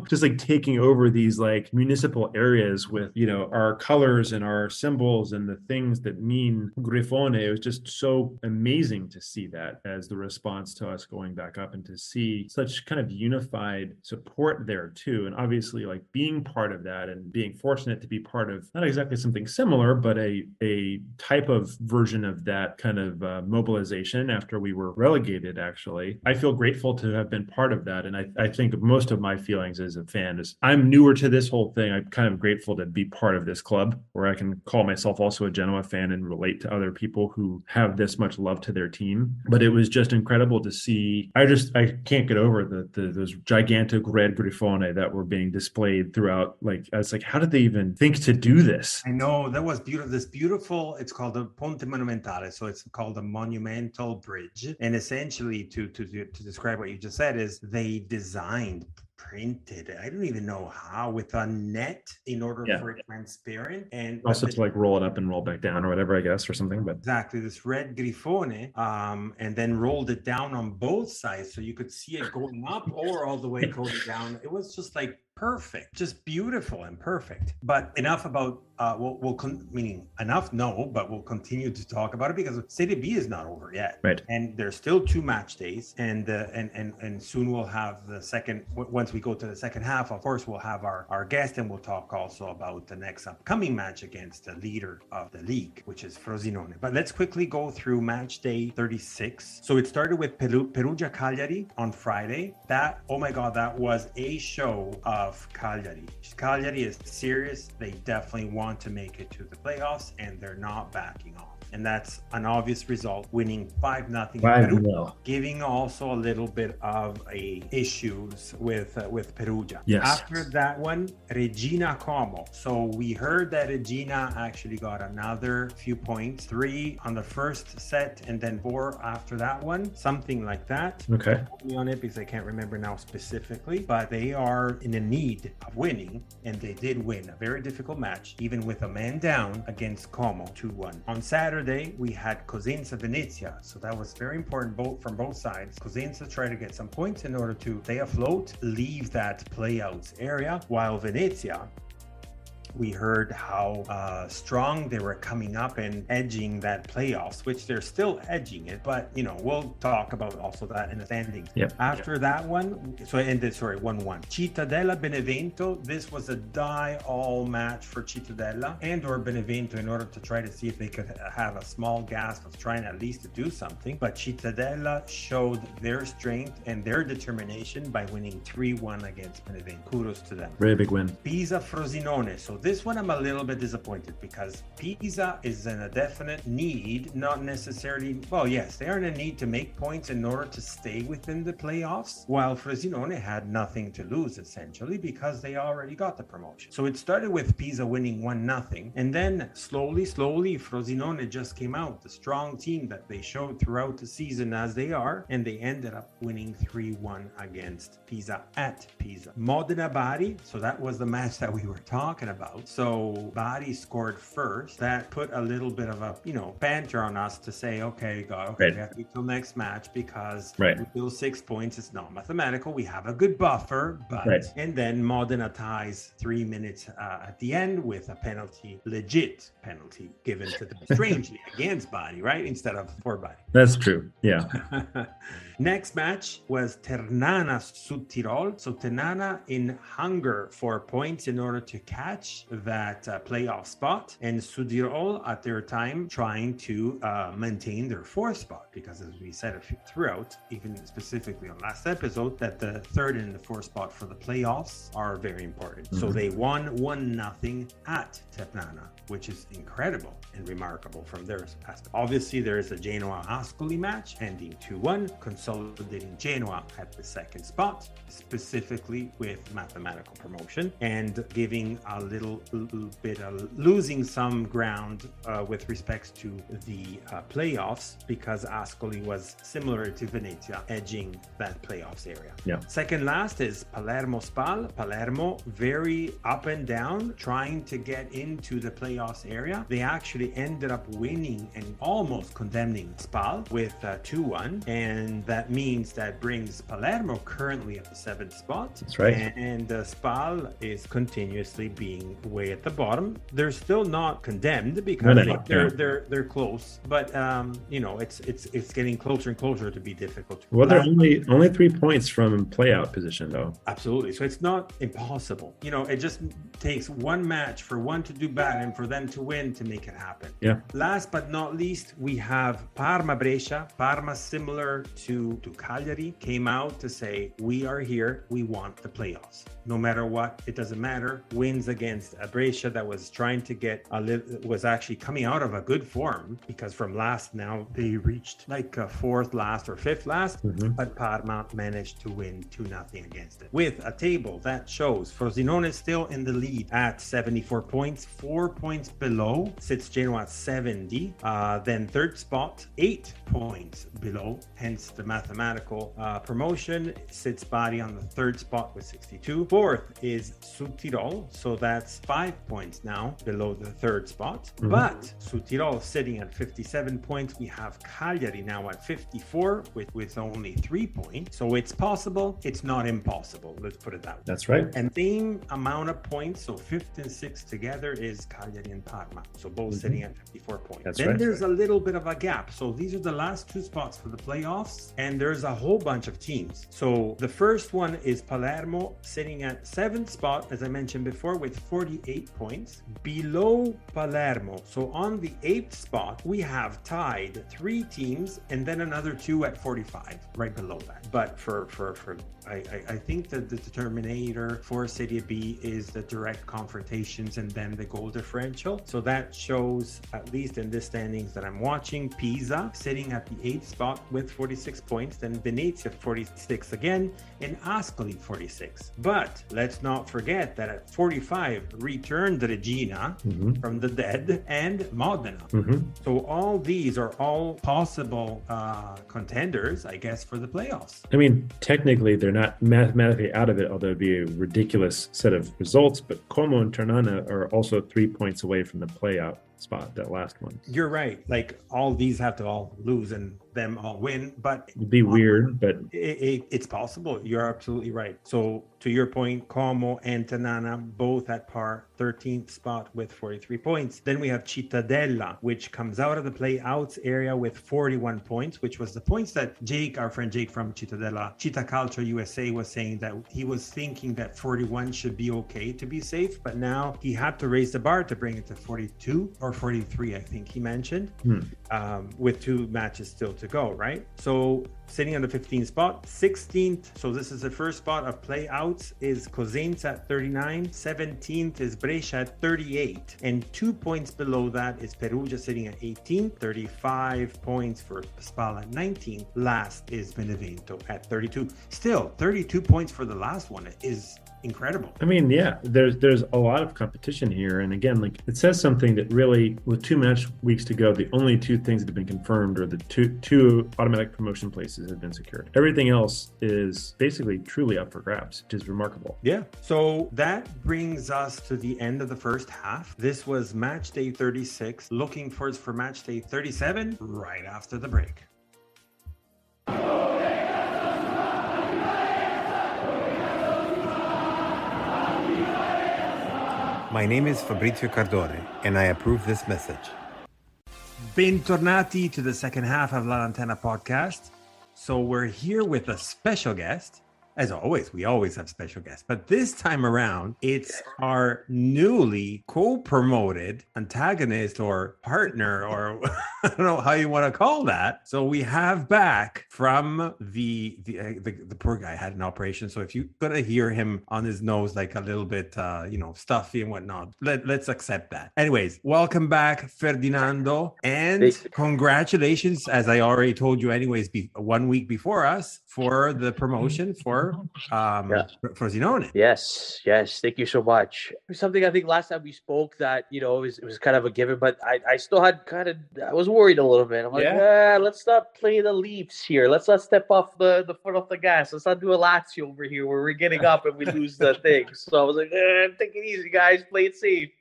just like taking over these like municipal areas with, our colors and our symbols and the things that mean Grifone. It was just so amazing to see that as the response to us going back up, and to see such kind of unified support there too. And obviously like being part of that and being fortunate to be part of not exactly something similar, but a type of version of that kind of mobilization after we were relegated. Actually, I feel grateful to have been part of of that. And I think most of my feelings as a fan is I'm newer to this whole thing. I'm kind of grateful to be part of this club where I can call myself also a Genoa fan and relate to other people who have this much love to their team. But it was just incredible to see. I can't get over those gigantic red grifone that were being displayed throughout. Like, I was like, how did they even think to do this? I know, that was beautiful. This beautiful, it's called the Ponte Monumentale. So it's called a monumental bridge. And essentially to describe what you just said is they printed, I don't even know how, with a net in order for it transparent, and also to like roll it up and roll back down or whatever, I guess, or something. But exactly, this red grifone, and then rolled it down on both sides so you could see it going up or all the way going down. It was just like perfect, just beautiful and perfect. But enough about but we'll continue to talk about it because Serie B is not over yet, right? And there's still 2 match days, and soon we'll have the second. Once we go to the second half, of course, we'll have our guest, and we'll talk also about the next upcoming match against the leader of the league, which is Frosinone. But let's quickly go through match day 36. So it started with Perugia Cagliari on Friday. That, oh my God, that was a show of Cagliari. Cagliari is serious. They definitely want to make it to the playoffs, and they're not backing off. And that's an obvious result, winning 5-0, giving also a little bit of issues with Perugia. Yes. After that one, Regina Como. So we heard that Regina actually got another few points, 3 on the first set and then 4 after that one, something like that. Okay. Put me on it because I can't remember now specifically, but they are in a need of winning, and they did win a very difficult match, even with a man down against Como, 2-1. On Saturday, we had Cosenza Venezia, so that was very important from both sides. Cosenza tried to get some points in order to stay afloat, leave that playouts area, while Venezia, we heard how strong they were coming up and edging that playoffs, which they're still edging it, but we'll talk about also that in the standings. After that one, so it ended 1-1. Cittadella Benevento, this was a die-all match for Cittadella and or Benevento in order to try to see if they could have a small gasp of trying at least to do something, but Cittadella showed their strength and their determination by winning 3-1 against Benevento. Kudos to them. Very big win. Pisa Frosinone. So this one I'm a little bit disappointed because Pisa is in a definite need, not necessarily, well, yes, they are in a need to make points in order to stay within the playoffs, while Frosinone had nothing to lose essentially because they already got the promotion. So it started with Pisa winning 1-0, and then slowly Frosinone just came out, the strong team that they showed throughout the season as they are, and they ended up winning 3-1 against Pisa at Pisa. Modena Bari, so that was the match that we were talking about. So Bari scored first. That put a little bit of a banter on us to say, okay, we have to wait till next match because we feel 6 points. It's not mathematical. We have a good buffer, but and then Modena ties 3 minutes at the end with a legit penalty given to them strangely against Bari, right, instead of for Bari. That's true. Yeah. Next match was Ternana Sud Tirol. So Ternana in hunger for points in order to catch that playoff spot, and Sud Tirol at their time trying to maintain their 4th spot, because as we said throughout, even specifically on last episode, that the 3rd and the 4th spot for the playoffs are very important. So they won 1-0 at Ternana, which is incredible and remarkable from their aspect. Obviously, there is a Genoa Ascoli match ending 2-1, consolidating Genoa at the 2nd spot, specifically with mathematical promotion, and giving a little bit of losing some ground with respects to the playoffs, because Ascoli was similar to Venezia, edging that playoffs area. Second last is Palermo Spal. Palermo very up and down, trying to get into the playoffs area. They actually ended up winning and almost condemning Spal with 2-1, and that means that brings Palermo currently at the 7th spot. That's right. And Spal is continuously being way at the bottom. They're still not condemned because they're close, but it's getting closer and closer to be difficult. Well, they're only 3 points from play-out position, though. Absolutely. So it's not impossible. It just takes one match for one to do bad and for them to win to make it happen. Yeah. Last but not least, we have Parma-Brescia. Parma, similar to Cagliari, came out to say, we are here, we want the playoffs. No matter what, it doesn't matter. Wins against a Brescia that was trying to was actually coming out of a good form, because from last now they reached like a fourth last or fifth last, but Parma managed to win 2-0 against it. With a table that shows Frosinone is still in the lead at 74 points, 4 points below sits Genoa at 70. Then third spot, 8 points below, hence the mathematical promotion, sits Bari on the third spot with 62. Fourth is Südtirol, so that's 5 points now below the third spot. But Südtirol sitting at 57 points. We have Cagliari now at 54 with only 3 points. So it's possible, it's not impossible. Let's put it that way. That's right. And same amount of points, so fifth and sixth together is Cagliari and Parma. So both sitting at 54 points. That's then right. There's a little bit of a gap. So these are the last 2 spots for the playoffs, and there's a whole bunch of teams. So the first one is Palermo, sitting at 7th spot, as I mentioned before, with 48 points. Below Palermo, so on the 8th spot, we have tied 3 teams and then another 2 at 45, right below that. But I think that the determinator for Serie B is the direct confrontations and then the goal differential. So that shows, at least in this standings that I'm watching, Pisa sitting at the 8th spot with 46 points, then Venezia 46 again, and Ascoli 46. But let's not forget that at 45 returned Regina from the dead and Modena. So all these are all possible contenders, I guess, for the playoffs. I mean, technically they're not mathematically out of it, although it'd be a ridiculous set of results, but Como and Ternana are also 3 points away from the playout spot, that last one. You're right. Like, all these have to all lose and them all win, but it'd be weird, but it's possible. You're absolutely right. So to your point, Como and Ternana both at par, 13th spot with 43 points. Then we have Cittadella, which comes out of the play-outs area with 41 points, which was the points that Jake, our friend Jake from Cittadella, Città Calcio USA, was saying that he was thinking that 41 should be okay to be safe, but now he had to raise the bar to bring it to 42 or 43, I think he mentioned, with 2 matches still to go, right? So sitting on the 15th spot. 16th, so this is the first spot of play outs, is Cosenza at 39. 17th is Brescia at 38. And 2 points below that is Perugia sitting at 18. 35 points for Spal at 19. Last is Benevento at 32. Still, 32 points for the last one is incredible. I mean, yeah, there's a lot of competition here, and again, like, it says something that really, with 2 match weeks to go, the only 2 things that have been confirmed are the two automatic promotion places have been secured. Everything else is basically truly up for grabs, which is remarkable. Yeah. So that brings us to the end of the first half. This was match day 36. Looking for match day 37 right after the break. My name is Fabrizio Cardone, and I approve this message. Bentornati to the second half of La Lanterna podcast. So we're here with a special guest. As always, we always have special guests, but this time around, it's our newly co-promoted antagonist or partner, or I don't know how you want to call that. So we have back from the poor guy had an operation. So if you're gonna hear him on his nose like a little bit, stuffy and whatnot, let's accept that. Anyways, welcome back, Ferdinando, and congratulations, as I already told you, anyways, 1 week before us, for the promotion for Frosinone. Yes. Thank you so much. Something I think last time we spoke that, it was kind of a given, but I still had I was worried a little bit. I'm like, let's not play the Leafs here. Let's not step off the foot off the gas. Let's not do a Lazio over here where we're getting up and we lose the thing. So I was like, take it easy, guys. Play it safe.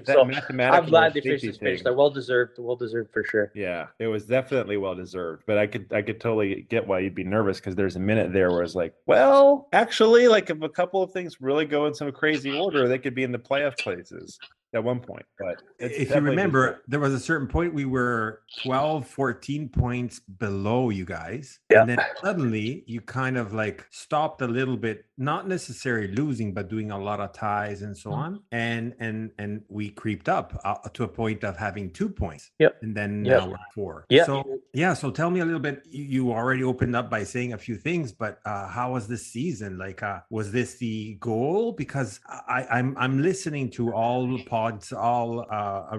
So I'm glad they finished. They're well deserved for sure. Yeah, it was definitely well deserved. But I could totally get why you'd be nervous, because there's a minute there where it's like, well, Well, actually, like if a couple of things really go in some crazy order, they could be in the playoff places at one point. But if you remember, there was a certain point we were 12, 14 points below you guys. Yeah. And then suddenly you kind of like stopped a little bit, not necessarily losing, but doing a lot of ties and so on. And we creeped up to a point of having 2 points. Yep. And then now we're 4. Yeah. So tell me a little bit. You already opened up by saying a few things, but how was this season? Like, was this the goal? Because I'm listening to all the pods, all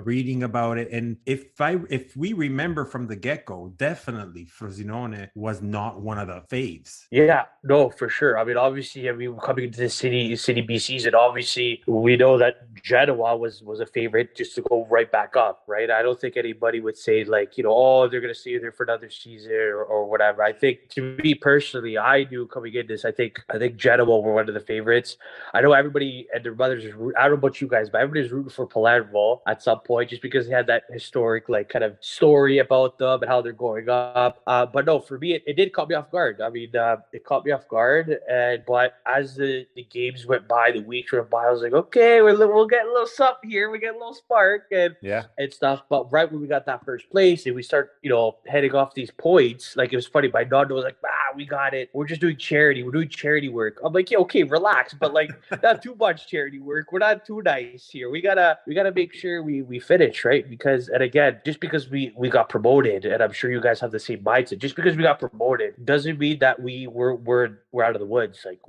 reading about it, and if we remember from the get-go, definitely Frosinone was not one of the faves. Yeah, no, for sure. I mean, obviously, coming into the City B season, obviously we know that Genoa was a favorite just to go right back up, right? I don't think anybody would say like, oh, they're going to stay there for another season or whatever. I think, to me personally, I knew coming in this, I think Genoa were one of the favorites. I know everybody and their mothers, I don't know about you guys, but everybody's rooting for Palermo at some point just because they had that historic like kind of story about them and how they're going up. But no, for me, it did caught me off guard. I mean, it caught me off guard. But as the games went by, the weeks went by, I was like, okay, we'll get a little something here. We get a little spark and stuff. But right when we got that first place and we start, heading off these points, like it was funny. My Nando was like, we got it. We're just doing charity. We're doing charity work. I'm like, yeah, okay, relax. But like, not too much charity work. We're not too nice here. We gotta make sure we finish, right? Because, and again, just because we got promoted, and I'm sure you guys have the same mindset, just because we got promoted doesn't mean that we're out of the woods. Like,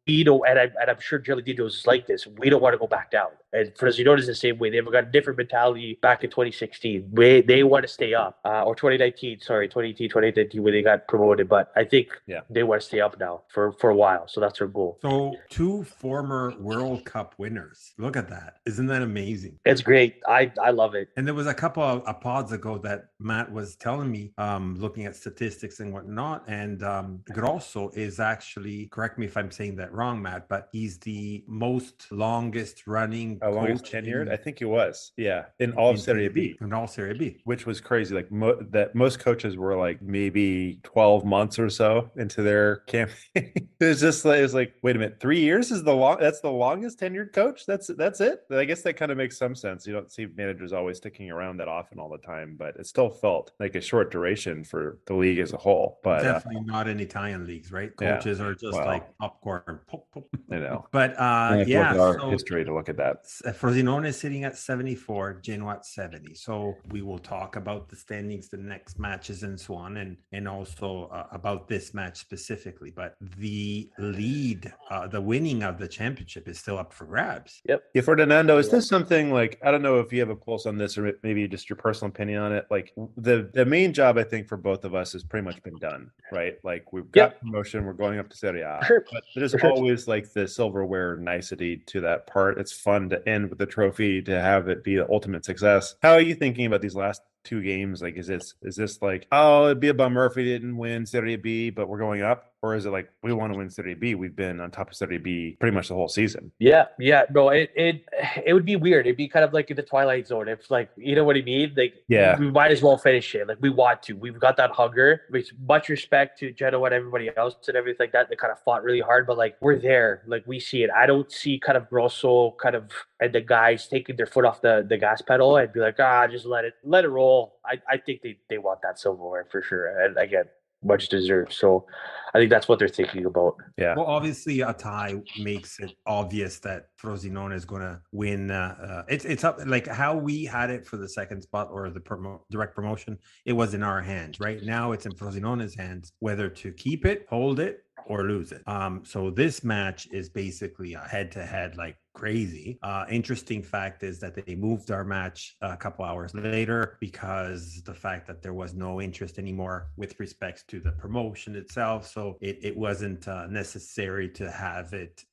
we don't, and I'm sure Geladino is like this. We don't want to go back down. And Frosinone is the same way. They've got a different mentality back in 2016. They want to stay up, or 2019, 2019, when they got promoted. But I think they want to stay up now for a while. So that's their goal. So 2 former World Cup winners. Look at that. Isn't that amazing? It's great. I love it. And there was a couple of pods ago that Matt was telling me, looking at statistics and whatnot. And Grosso is actually, correct me if I'm saying that wrong, Matt, but he's the longest running longest tenured. I think he was, in all of Serie B. In all Serie B, which was crazy. Like that, most coaches were like maybe 12 months or so into their campaign. it was like, wait a minute, 3 years is that's the longest tenured coach. That's it. I guess that kind of makes some sense. You don't see managers always sticking around that often all the time, but it still felt like a short duration for the league as a whole. But definitely not in Italian leagues, right? Coaches are just like popcorn. Pop, pop. I know. But our history to look at that. Frosinone is sitting at 74, Genoa at 70. So we will talk about the standings, the next matches, and so on, and also about this match specifically. But the lead, the winning of the championship is still up for grabs. Yep. Yeah, Ferdinando, is this something like, I don't know if you have a pulse on this or maybe just your personal opinion on it? Like the main job, I think, for both of us has pretty much been done, right? Like we've got promotion, we're going up to Serie A. Sure. But there's always like the silverware nicety to that part. It's fun to end with the trophy, to have it be the ultimate success. How are you thinking about these last 2 games? Like, is this like, oh, it'd be a bummer if we didn't win Serie B, but we're going up? Or is it like, we want to win Serie B? We've been on top of Serie B pretty much the whole season. Yeah. No, it would be weird. It'd be kind of like in the Twilight Zone. If like, you know what I mean? Like, we might as well finish it. Like, we want to. We've got that hunger. With much respect to Genoa and everybody else and everything like that. They kind of fought really hard, but like, we're there. Like, we see it. I don't see kind of Grosso and the guys taking their foot off the gas pedal and be like, just let it roll. I think they want that silverware for sure. And again, much deserved. So I think that's what they're thinking about. Yeah. Well, obviously a tie makes it obvious that Frosinone is going to win. It's up, like how we had it for the second spot or the direct promotion. It was in our hands. Right now it's in Frosinone's hands, whether to keep it, hold it, or lose it. So this match is basically a head-to-head, like crazy. Interesting fact is that they moved our match a couple hours later because the fact that there was no interest anymore with respect to the promotion itself. So it wasn't necessary to have it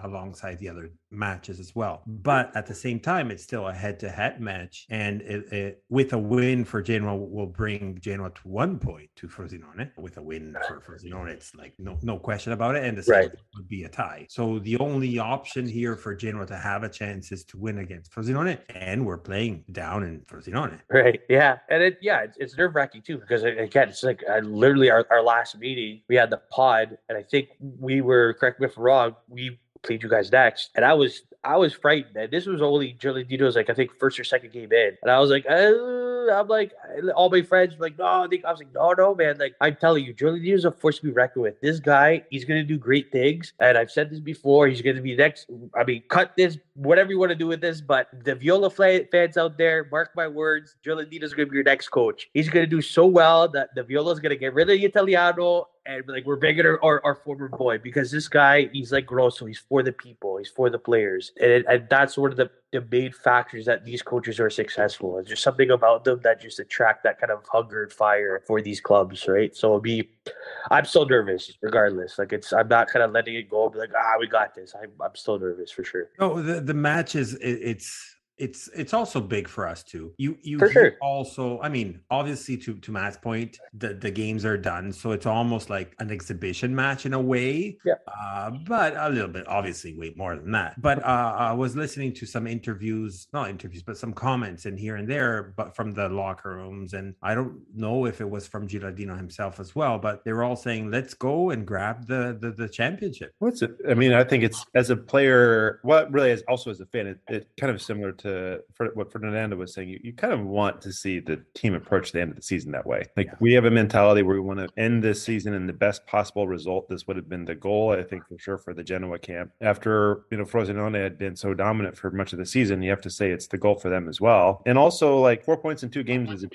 alongside the other matches as well. But at the same time, it's still a head-to-head match. And it with a win for Genoa will bring Genoa to 1 point to Frosinone. With a win for Frosinone, it's like no question about it. And the second would be a tie. So the only option here for Genoa Genoa to have a chance is to win against Frosinone, and we're playing down in Frosinone. Right. Yeah. And it's nerve wracking too, because again, it's like literally our last meeting, we had the pod, and I think we were, correct me if I'm wrong, we played you guys next, and I was frightened. And this was only Gilardino's, like, I think first or second game in, and I was like, I'm like, all my friends were like, no, I was like, no, man, like, I'm telling you, Gilardino's a force to be reckoned with. This guy, he's gonna do great things, and I've said this before. He's gonna be next. I mean, cut this, whatever you want to do with this, but the Viola fans out there, mark my words, Gilardino's gonna be your next coach. He's gonna do so well that the Viola's gonna get rid of the Italiano, and like, we're bringing our former boy, because this guy, he's like Grosso. He's for the people. He's for the players. And that's one of the main factors that these coaches are successful. There's just something about them that just attract that kind of hunger and fire for these clubs, right? So I'm still nervous regardless. Like, I'm not kind of letting it go. I'll be like, we got this. I'm still nervous for sure. No, the match is it's also big for us too. You for sure. Also, I mean, obviously to Matt's point, the games are done, so it's almost like an exhibition match in a way. Yeah. But a little bit, obviously, way more than that. But I was listening to some not interviews, but some comments in here and there, but from the locker rooms, and I don't know if it was from Gilardino himself as well, but they were all saying, "Let's go and grab the championship." What's it? I mean, I think it's, as a player, really is also as a fan, it kind of similar to what Ferdinando was saying. You kind of want to see the team approach the end of the season that way. Like, we have a mentality where we want to end this season in the best possible result. This would have been the goal, I think, for sure, for the Genoa camp. After, Frosinone had been so dominant for much of the season, you have to say it's the goal for them as well. And also, like, 4 points in 2 games is a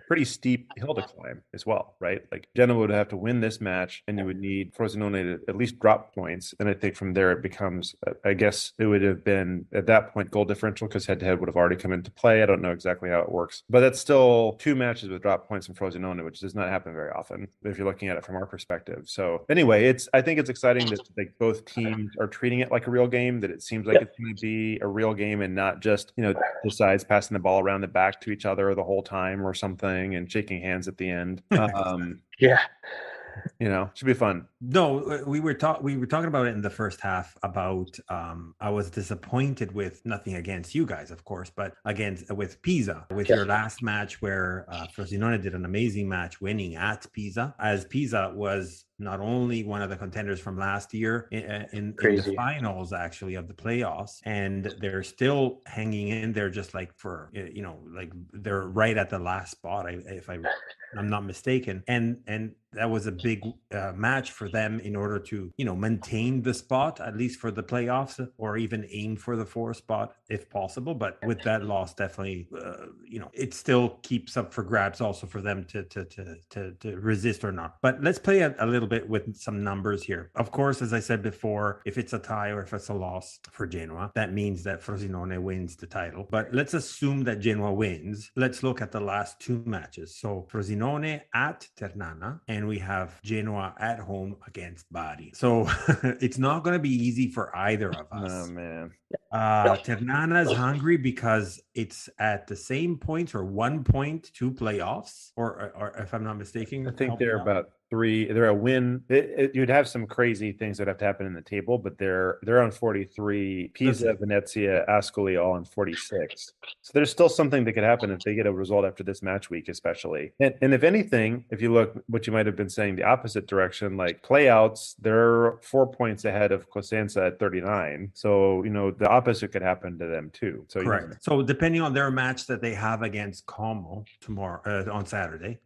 pretty steep hill to climb as well, right? Like, Genoa would have to win this match, and you would need Frosinone to at least drop points. And I think from there it becomes, I guess it would have been at that point goal differential, because head-to-head would have already come into play. I don't know exactly how it works, but that's still 2 matches with drop points from Frosinone, which does not happen very often if you're looking at it from our perspective. So anyway, I think it's exciting that, like, both teams are treating it like a real game, that it seems like it's going to be a real game and not just, the sides passing the ball around the back to each other the whole time or something and shaking hands at the end. Yeah. Should be fun. No, we were talking about it in the first half about I was disappointed with, nothing against you guys, of course, but with Pisa, with your last match where Frosinone did an amazing match winning at Pisa, as Pisa was not only one of the contenders from last year in the finals, actually, of the playoffs, and they're still hanging in there, just like for, like, they're right at the last spot, if I'm not mistaken, and that was a big match for them in order to, maintain the spot, at least for the playoffs, or even aim for the 4th spot if possible. But with that loss, definitely, it still keeps up for grabs also for them to resist or not. But let's play a little bit with some numbers here. Of course, as I said before, if it's a tie or if it's a loss for Genoa, that means that Frosinone wins the title. But let's assume that Genoa wins. Let's look at the last 2 matches. So Frosinone at Ternana, and we have Genoa at home against Bari. So it's not going to be easy for either of us. Oh, man. Ternana is hungry because it's at the same points or 1 point to playoffs, or if I'm not mistaken. I think they're about 3. They're a win. You'd have some crazy things that have to happen in the table, but they're on 43. Pisa, Venezia, Ascoli all on 46. So there's still something that could happen if they get a result after this match week, especially. And if anything, if you look what you might have been saying the opposite direction, like playouts, they're 4 points ahead of Cosenza at 39. So, the opposite could happen to them too. So correct. So depending on their match that they have against Como tomorrow on Saturday,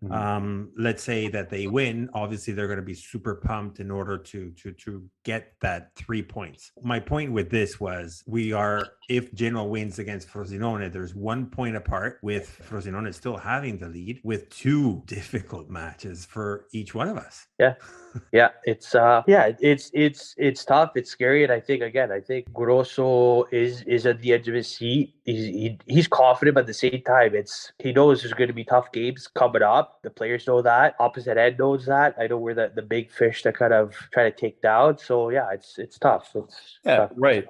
let's say that they win, obviously they're going to be super pumped in order to get that 3 points. My point with this was, if Genoa wins against Frosinone, there's 1 point apart, with Frosinone still having the lead, with 2 difficult matches for each one of us. Yeah, it's tough. It's scary, and I think Grosso is at the edge of his seat. He's confident, but at the same time, he knows there's going to be tough games coming up. The players know that. Opposite end knows that. I know we're the big fish to kind of try to take down. So yeah, it's tough. Tough. Right.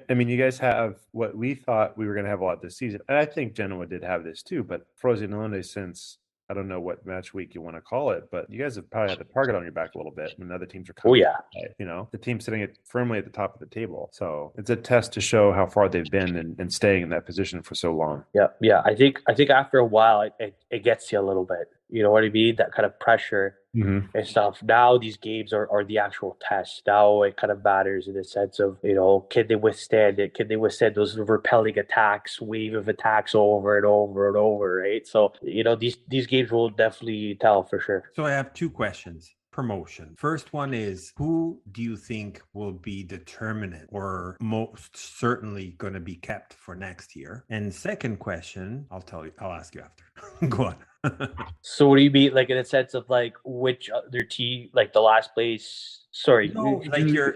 I mean, you guys have what we thought we were going to have a lot this season, and I think Genoa did have this too. But Frosinone, since I don't know what match week you want to call it, but you guys have probably had the target on your back a little bit when other teams are coming. Oh yeah. You know, the team sitting firmly at the top of the table. So it's a test to show how far they've been and staying in that position for so long. Yeah. I think after a while it gets you a little bit. You know what I mean? That kind of pressure and stuff. Now these games are the actual test. Now it kind of matters in the sense of, you know, can they withstand it? Can they withstand those repelling attacks, wave of attacks over and over and over, right? So, you know, these games will definitely tell for sure. So I have two questions. Promotion. First one is, who do you think will be determinant or most certainly going to be kept for next year? And second question, I'll ask you after. Go on. So what do you mean, like in a sense of like which other team, like the last place? Sorry, no, like you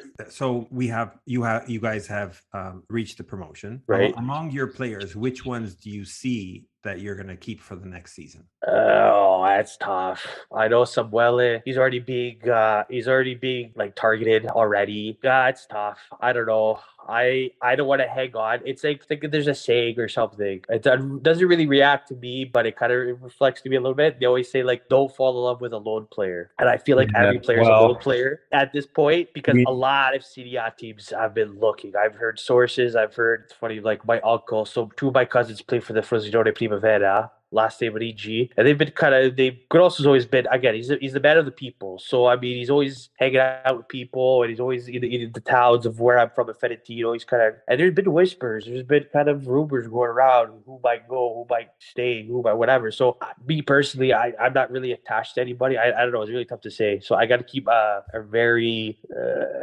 guys have reached the promotion, right? Among your players, which ones do you see that you're going to keep for the next season? Oh, that's tough. I know Samuele. He's already being like targeted already. Yeah, it's tough. I don't know. I don't want to hang on. It's like thinking there's a saying or something. It doesn't really react to me, but it kind of reflects to me a little bit. They always say like, don't fall in love with a lone player, and I feel like every player is a lone player at this point because a lot of Serie A teams have been looking. I've heard sources. I've heard, it's funny, like my uncle. So two of my cousins play for the Frosinone Primavera. Last name with EG, and they've been Grosso's always been, again, he's the man of the people. So I mean, he's always hanging out with people, and he's always in the towns of where I'm from in Ferdinando. He's and there's been whispers, there's been kind of rumors going around who might go, who might stay, who might whatever. So me personally, I'm not really attached to anybody. I don't know, it's really tough to say. So I got to keep a very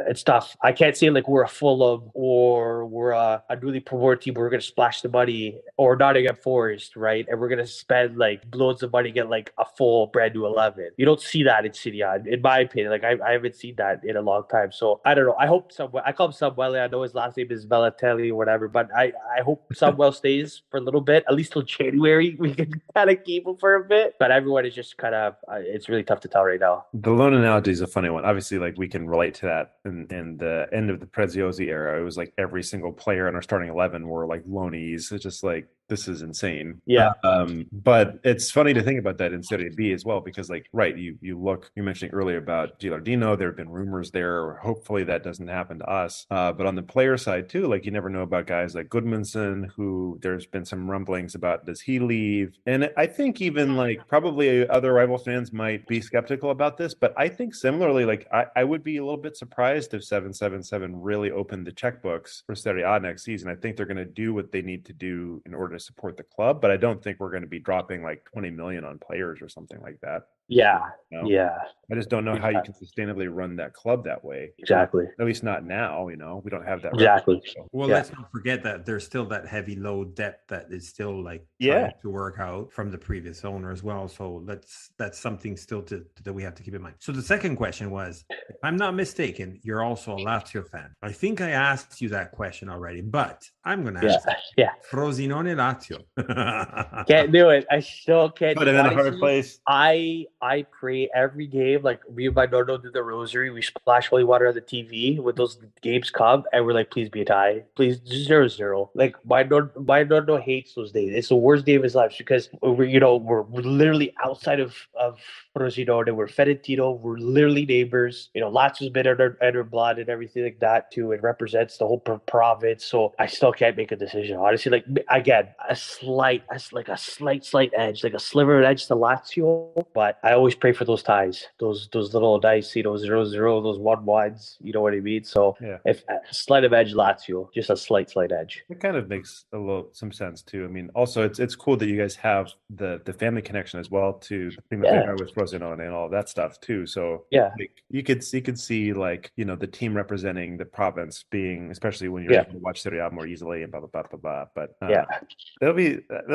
it's tough. I can't say like we're a Fulham or we're a newly promoted team where we're gonna splash the money, or Nottingham Forest, right? And we're gonna spend like loads of money, get like a full brand new 11. You don't see that in Serie A, in my opinion. Like I haven't seen that in a long time. So I don't know. I hope I call him Samuele. I know his last name is Velatelli or whatever, but I hope Samuel stays for a little bit, at least till January. We can kind of keep him for a bit. But everyone is just kind of, it's really tough to tell right now. The loan analogy is a funny one. Obviously, like we can relate to that in the end of the Preziosi era. It was like every single player in our starting 11 were like loanees. It's just like, this is insane. Yeah. But it's funny to think about that in Serie B as well, because like, right, you mentioned earlier about Gilardino, there have been rumors there, hopefully that doesn't happen to us. But on the player side too, like you never know about guys like Goodmanson, who there's been some rumblings about, does he leave? And I think even like probably other rival fans might be skeptical about this, but I think similarly, like I would be a little bit surprised if 777 really opened the checkbooks for Serie A next season. I think they're going to do what they need to do in order to support the club, but I don't think we're going to be dropping like 20 million on players or something like that. Yeah. You know? Yeah. I just don't know how you can sustainably run that club that way. Exactly. At least not now, you know, we don't have that. Exactly. Well, let's not forget that there's still that heavy load debt that is still like trying to work out from the previous owner as well. So that's something still that we have to keep in mind. So the second question was, if I'm not mistaken, you're also a Lazio fan. I think I asked you that question already, but I'm going to ask you. Frosinone Lazio. Can't do it. I still can't. Put him in a hard place. I pray every game, like me and my nono do the rosary. We splash holy water on the TV when those games come, and we're like, please be a tie. Please, 0-0. Like my nono hates those days. It's the worst day of his life because we're literally outside of Frosinone. We're Fedentino. We're literally neighbors. You know, Lazio's been under blood and everything like that too. It represents the whole province. So I still can't make a decision. Honestly, like again, a slight edge, like a sliver of edge to Lazio. But I always pray for those ties, those little dice, 0-0, those 1-1s. You know what I mean? So if a slight of edge Lazio, just a slight edge. It kind of makes some sense too. I mean, also it's cool that you guys have the family connection as well to the Primavera with Frosinone and all of that stuff too. So like, you could see like, you know, the team representing the province being, especially when you're able to watch Serie A more easily and blah blah blah blah blah. But that'll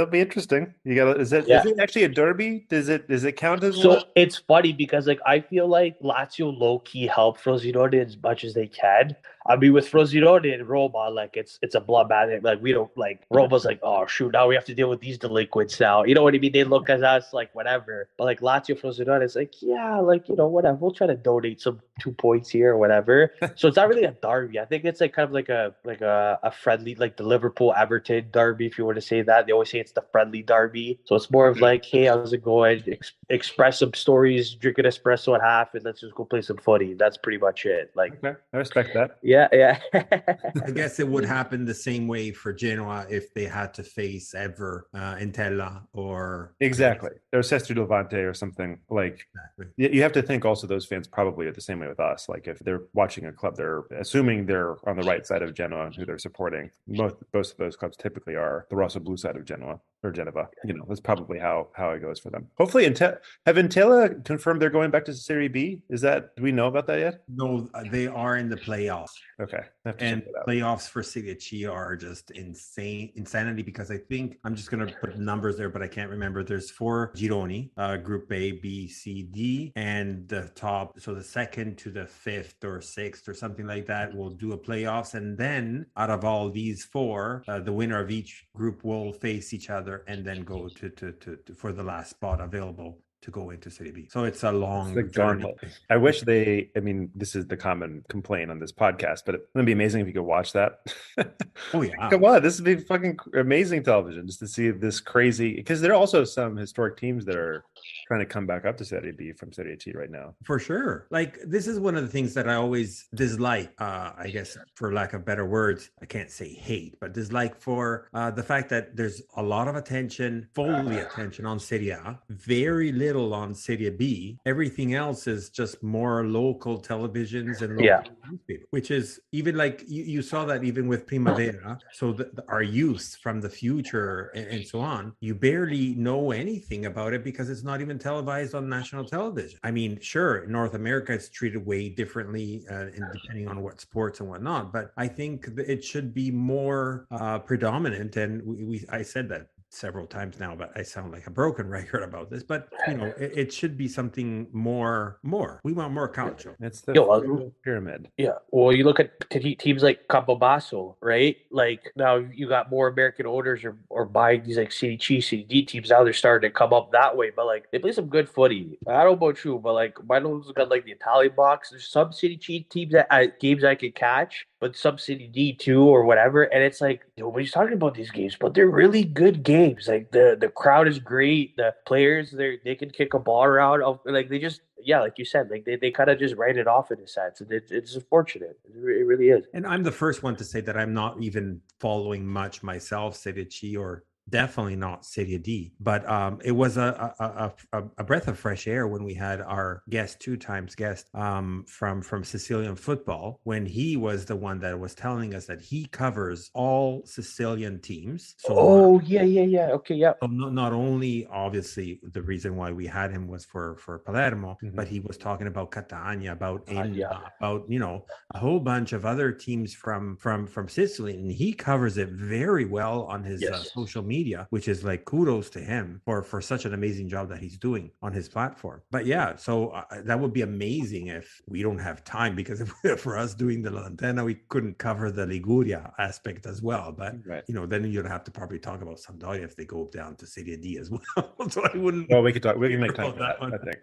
be interesting. You got is it actually a derby? Does it count as so? It's funny because like I feel like Lazio low key helped Frosinone as much as they can. I mean, with Frosinone and Roma, like it's a bloodbath. Like we don't like Roma's like, oh shoot, now we have to deal with these delinquents now. You know what I mean? They look at us like whatever. But like Lazio, Frosinone, it's like, yeah, like whatever. We'll try to donate some 2 points here or whatever. So it's not really a derby. I think it's like kind of like a friendly, like the Liverpool Everton derby, if you want to say that. They always say it's the friendly derby. So it's more of like, hey, how's it going? Express some stories, drink an espresso at half, and let's just go play some footy. That's pretty much it. Like, okay, I respect that. Yeah. I guess it would happen the same way for Genoa if they had to face ever Intella or exactly, or Sestri Levante or something like. Exactly. You have to think also those fans probably are the same way with us. Like if they're watching a club, they're assuming they're on the right side of Genoa, who they're supporting. Most of those clubs typically are the Rosso Blue side of Genoa or Genova. That's probably how it goes for them. Hopefully, have Intella confirmed they're going back to Serie B? Do we know about that yet? No, they are in the playoffs. Okay. And playoffs for Serie C are just insanity, because I think I'm just going to put numbers there, but I can't remember. There's 4 gironi, Group A, B, C, D, and the top. So the second to the 5th or 6th or something like that will do a playoffs. And then out of all these 4, the winner of each group will face each other and then go to for the last spot available to go into Serie B. So it's a long journey. I wish this is the common complaint on this podcast, but it would be amazing if you could watch that. Oh yeah. Come on, this would be fucking amazing television just to see this crazy, because there are also some historic teams that are trying to come back up to Serie B from Serie C right now. For sure. Like, this is one of the things that I always dislike, I guess, for lack of better words. I can't say hate, but dislike for the fact that there's a lot of attention, fully attention on Serie A, very little on Serie B. Everything else is just more local televisions and local newspapers, which is even like you saw that even with Primavera. So our youth from the future and so on, you barely know anything about it because it's not even televised on national television. I mean, sure, in North America, it's treated way differently, and depending on what sports and whatnot. But I think it should be more predominant. And I said that several times now, but I sound like a broken record about this. But it should be something more. We want more culture. It's the pyramid. Yeah. Well, you look at teams like Campobasso, right? Like now you got more American owners or buying these like Serie C, Serie D teams. Now they're starting to come up that way. But like they play some good footy. I don't know about you, but like mine's got like the Italian box. There's some Serie C teams games I could catch, but some Serie D too or whatever. And it's like nobody's talking about these games, but they're really good games. Like the crowd is great. The players, they can kick a ball around. Like they just, like you said, like they kind of just write it off in a sense. And it's unfortunate. It really is. And I'm the first one to say that I'm not even following much myself, Serie C or definitely not Serie D, but it was a breath of fresh air when we had our guest, 2 times guest from Sicilian football, when he was the one that was telling us that he covers all Sicilian teams. So okay, yeah. So not only obviously the reason why we had him was for Palermo, but he was talking about Catania, about a whole bunch of other teams from Sicily, and he covers it very well on his social media, which is like kudos to him for such an amazing job that he's doing on his platform. But so that would be amazing if we don't have time, because if for us doing the Lanterna, we couldn't cover the Liguria aspect as well. But then you'd have to probably talk about Sampdoria if they go down to Serie D as well. So I wouldn't. Well, we can make time for that, I think.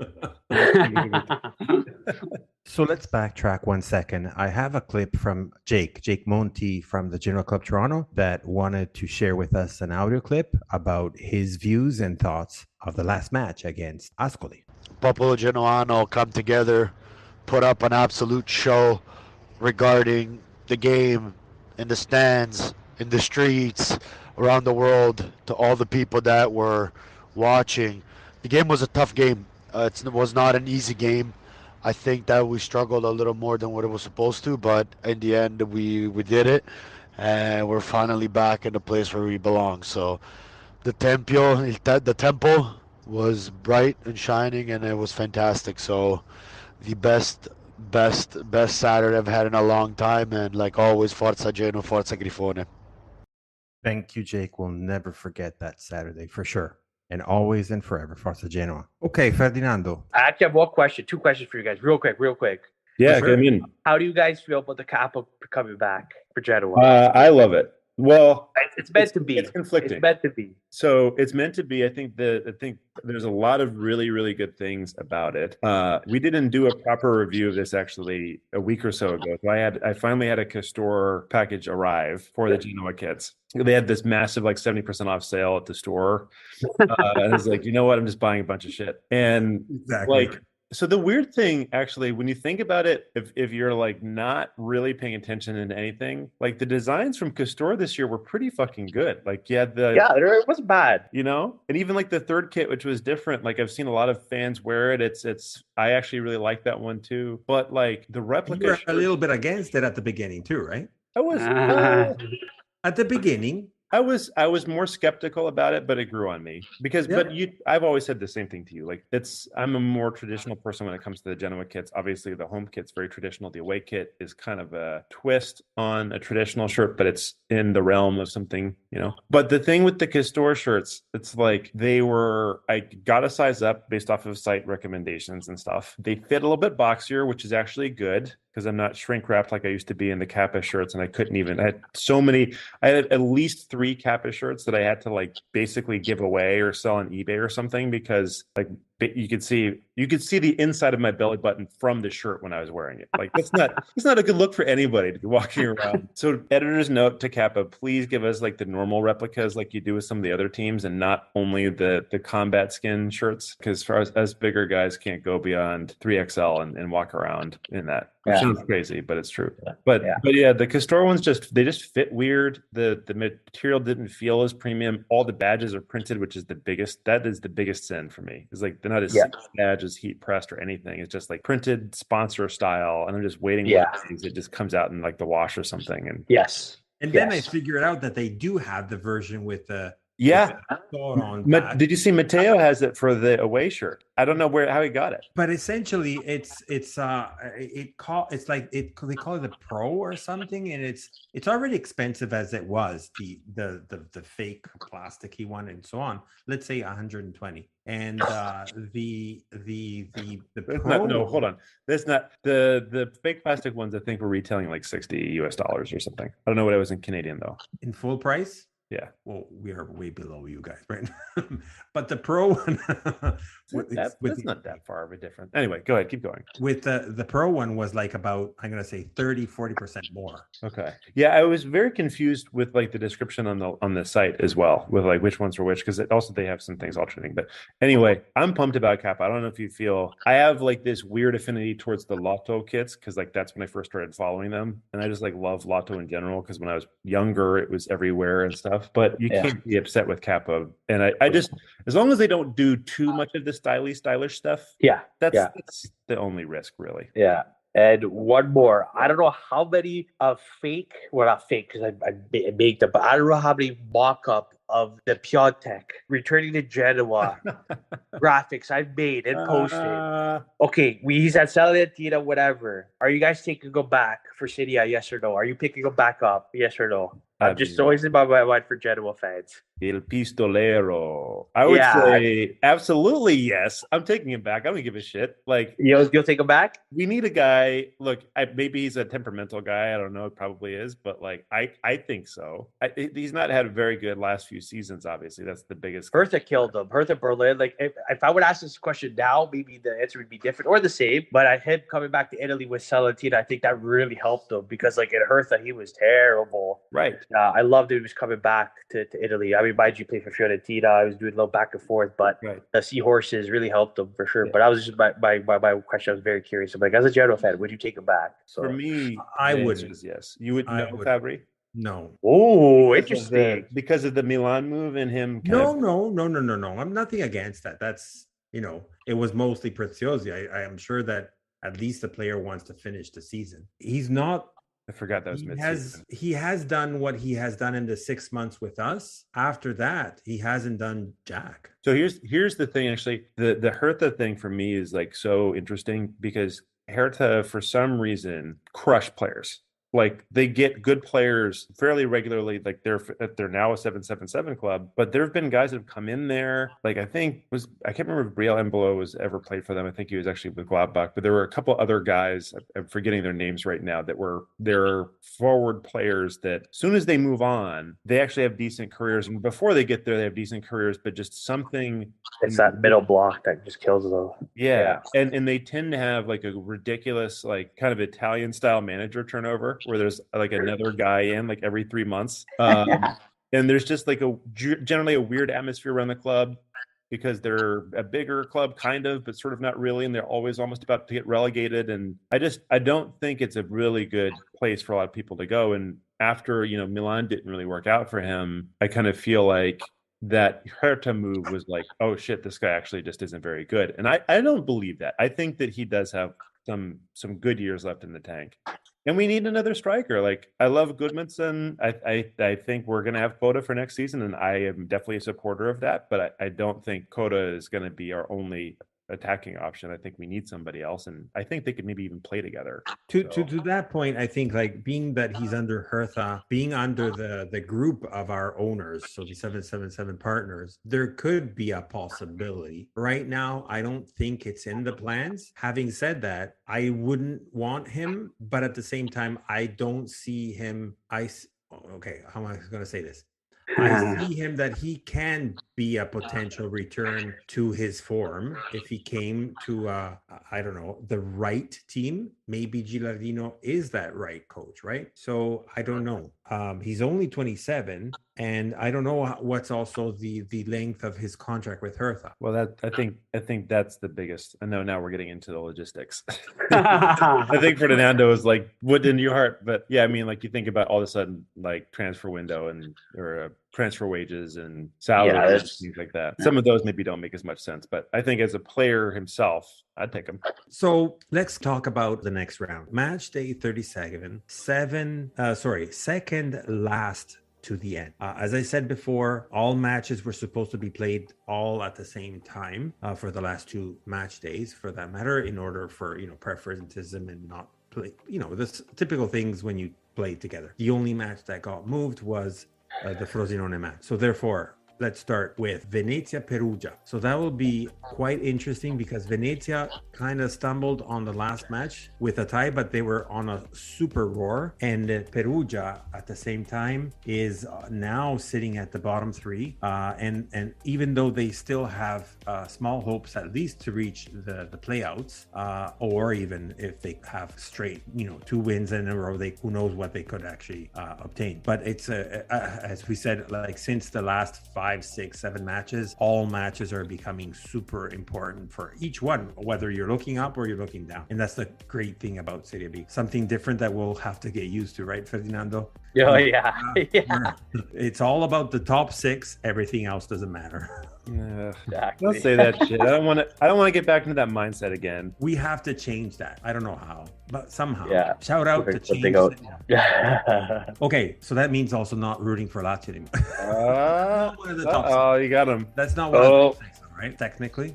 So let's backtrack 1 second. I have a clip from Jake Monti from the Genoa Club Toronto that wanted to share with us an audio clip about his views and thoughts of the last match against Ascoli. Popolo Genoano come together, put up an absolute show regarding the game in the stands, in the streets, around the world, to all the people that were watching. The game was a tough game. It was not an easy game. I think that we struggled a little more than what it was supposed to, but in the end we did it, and we're finally back in the place where we belong. So the tempo was bright and shining, and it was fantastic. So the best Saturday I've had in a long time, and like always, Forza Genoa, Forza Grifone. Thank you, Jake. We'll never forget that Saturday for sure. And always and forever, Forza Genoa. Okay, Ferdinando. I actually have 2 questions for you guys, real quick. Yeah, sure. I mean, How do you guys feel about the Kappa coming back for Genoa? I love it. Well, it's meant to be. It's conflicting. It's meant to be. So it's meant to be. I think there's a lot of really, really good things about it. We didn't do a proper review of this actually a week or so ago. So I finally had a Castor package arrive for the Genoa kits. They had this massive 70% off sale at the store. And I was like, you know what? I'm just buying a bunch of shit. And Exactly. So the weird thing, actually, when you think about it, if you're not really paying attention in anything, the designs from Castor this year were pretty fucking good. It wasn't bad, and even the third kit, which was different. I've seen a lot of fans wear it. It's I actually really like that one too. But the replica, you were a little bit against it at the beginning too, right? I was at the beginning. I was more skeptical about it, but it grew on me because, I've always said the same thing to you. I'm a more traditional person when it comes to the Genoa kits. Obviously the home kit's very traditional. The away kit is kind of a twist on a traditional shirt, but it's in the realm of something, but the thing with the Castor shirts, it's I got a size up based off of site recommendations and stuff. They fit a little bit boxier, which is actually good because I'm not shrink wrapped like I used to be in the Kappa shirts. And I had at least 3 Kappa shirts that I had to basically give away or sell on eBay or something because you could see the inside of my belly button from the shirt when I was wearing it. It's not a good look for anybody to be walking around. So editor's note to Kappa, please give us the normal replicas like you do with some of the other teams and not only the combat skin shirts, because for us bigger guys can't go beyond 3XL and walk around in that. Which sounds crazy, but it's true. But the Castor ones just fit weird. The material didn't feel as premium. All the badges are printed, which is the biggest sin for me. It's they're not as badge as heat pressed or anything. It's just printed sponsor style, and I'm just waiting for it just comes out in the wash or something. And then I figured out that they do have the version with the did you see Matteo has it for the away shirt? I don't know how he got it, but essentially they call it the Pro or something, and it's already expensive as it was the fake plasticky one and so on. Let's say 120, and the Pro. No, hold on. That's not the fake plastic ones. I think were retailing $60 US or something. I don't know what it was in Canadian though. In full price. Yeah. Well, we are way below you guys, right? But the Pro one, that's not that far of a difference. Anyway, go ahead, keep going. With the Pro one was about, I'm going to say 30-40% more. Okay. Yeah, I was very confused with the description on the site as well, with which ones were which, because also they have some things alternating. But anyway, I'm pumped about Kappa. I don't know if you feel, I have this weird affinity towards the Lotto kits, because that's when I first started following them, and I just love Lotto in general, because when I was younger, it was everywhere and stuff. But you can't be upset with Kappa, and I just, as long as they don't do too much of the stylish stuff, that's the only risk, really. Yeah. And one more, I don't know how many not fake because I made them, but I don't know how many mock-up of the Piontek returning to Genoa graphics I've made and posted. Okay, he's at Salernitana, whatever. Are you guys taking him back for City? Yes or no? Are you picking him back up? Yes or no? I'm just always in my mind for Genoa fans. El Pistolero. I would say absolutely yes. I'm taking him back. I don't give a shit. You'll take him back? We need a guy. Look, maybe he's a temperamental guy. I don't know. It probably is, but I think so. He's not had a very good last few seasons. Obviously, that's the biggest. Hertha killed him. Hertha Berlin. If I would ask this question now, maybe the answer would be different or the same. But him coming back to Italy with Salernitana, I think that really helped him because in Hertha he was terrible. Right. I loved that he was coming back to Italy. I mean, mind you, played for Fiorentina. I was doing a little back and forth, but the Seahorses really helped him for sure. Yeah. But I was just my question. I was very curious. I'm as a Genoa fan, would you take him back? So for me, I would. Yes, you would. No, Fabry. No. Oh, interesting. Because of the Milan move and him. No. I'm nothing against that. That's it was mostly Preziosi. I am sure that at least the player wants to finish the season. He's not. I forgot that was mid-season. He has done what he has done in the 6 months with us. After that, he hasn't done jack. So here's the thing. Actually, the Hertha thing for me is so interesting because Hertha, for some reason, crush players. like they get good players fairly regularly. Like they're now a 777 club, but there have been guys that have come in there. Like I can't remember if Brielle Embolo was ever played for them. I think he was actually with Gladbach, but there were a couple other guys, I'm forgetting their names right now, that were their forward players that as soon as they move on, they actually have decent careers. And before they get there, they have decent careers, but just something. It's that middle block that just kills them. Yeah. And they tend to have like a ridiculous, like kind of Italian style manager turnover where there's like another guy in like every 3 months. And there's just like generally a weird atmosphere around the club because they're a bigger club, kind of, but sort of not really. And they're always almost about to get relegated. And I don't think it's a really good place for a lot of people to go. And after, Milan didn't really work out for him, I kind of feel like that Hertha move was like, oh shit, this guy actually just isn't very good. And I don't believe that. I think that he does have some good years left in the tank. And we need another striker. Like, I love Goodmanson. I think we're going to have Coda for next season, and I am definitely a supporter of that. But I don't think Coda is going to be our only attacking option. I think we need somebody else, and I think they could maybe even play together. To that point, I think like being that he's under Hertha, being under the group of our owners, so the 777 partners, there could be a possibility. Right now, I don't think it's in the plans. Having said that, I wouldn't want him, but at the same time, I don't see him. Okay, how am I going to say this? I see him that he can be a potential return to his form if he came to, I don't know, the right team. Maybe Gilardino is that right coach, right? So I don't know. He's only 27, and I don't know what's also the length of his contract with Hertha. Well, I think that's the biggest. I know now we're getting into the logistics. I think Ferdinando is like wood in your heart, but yeah, I mean, like you think about all of a sudden like transfer window or transfer wages and salaries and things like that. Some of those maybe don't make as much sense, but I think as a player himself, I'd take him. So let's talk about the next round. Match day 37, second last to the end. As I said before, all matches were supposed to be played all at the same time for the last two match days, for that matter, in order for, preferentism and not play, the typical things when you play together. The only match that got moved was the Frosinone match. So therefore, let's start with Venezia Perugia. So that will be quite interesting because Venezia kind of stumbled on the last match with a tie, but they were on a super roar. And Perugia at the same time is now sitting at the bottom three. And even though they still have small hopes at least to reach the playouts, or even if they have straight, 2 wins in a row, who knows what they could actually obtain. But it's as we said, like since the last 5, 6, 7 matches, all matches are becoming super important for each one, whether you're looking up or you're looking down. And that's the great thing about Serie B. Something different that we'll have to get used to, right, Ferdinando? Oh, yeah. It's all about the top 6. Everything else doesn't matter. Exactly. Don't say that shit. I don't want to get back into that mindset again. We have to change that. I don't know how, but somehow. Yeah. Shout out to change. Okay, so that means also not rooting for Lazio anymore. One of the top 6. Oh, you got him. That's not one of the top 6, right? Technically,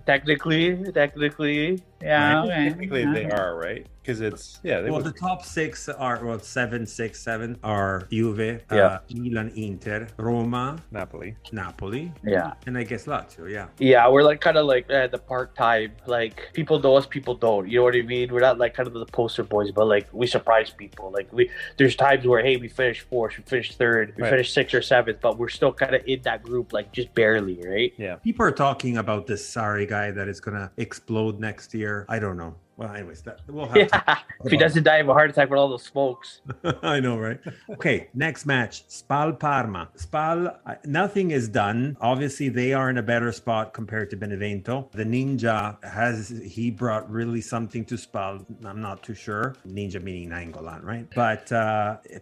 yeah. Right? Technically, they are, right? Because it's the top 6 are 7, 6, 7 are Juve, Milan, Inter, Roma, Napoli, and I guess Lazio. Yeah, we're like kind of like the part-time, like people know us, people don't. You know what I mean? We're not like kind of the poster boys, but like we surprise people. Like there's times where we finish 4th, we finish 3rd, we finish 6th or 7th, but we're still kind of in that group, like just barely, right? Yeah. People are talking about this Sarri guy that is gonna explode next year. I don't know. Well, anyways, we'll have to if he doesn't die of a heart attack with all those smokes. I know, right? Okay, next match, Spal Parma. Spal, nothing is done. Obviously, they are in a better spot compared to Benevento. The Ninja he brought really something to Spal. I'm not too sure. Ninja meaning Nainggolan, right? But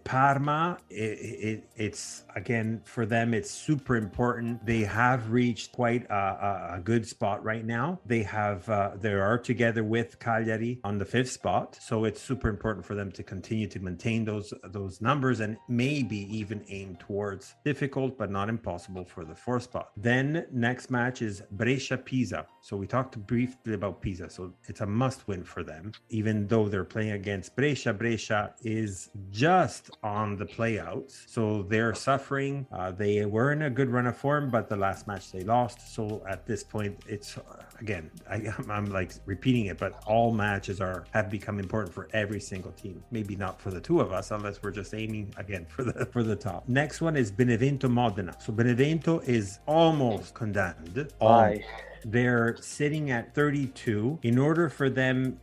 Parma, it's again for them, it's super important. They have reached quite a good spot right now. They are together with Cagliari Cagliari on the 5th spot. So it's super important for them to continue to maintain those numbers and maybe even aim towards difficult but not impossible for the 4th spot. Then next match is Brescia-Pisa. So we talked briefly about Pisa. So it's a must win for them, even though they're playing against Brescia. Brescia is just on the playouts. So they're suffering. They were in a good run of form, but the last match they lost. So at this point, it's again, I'm like repeating it, but all matches have become important for every single team. Maybe not for the two of us, unless we're just aiming again for the top. Next one is Benevento-Modena. So Benevento is almost condemned. Why? They're sitting at 32. In order for them,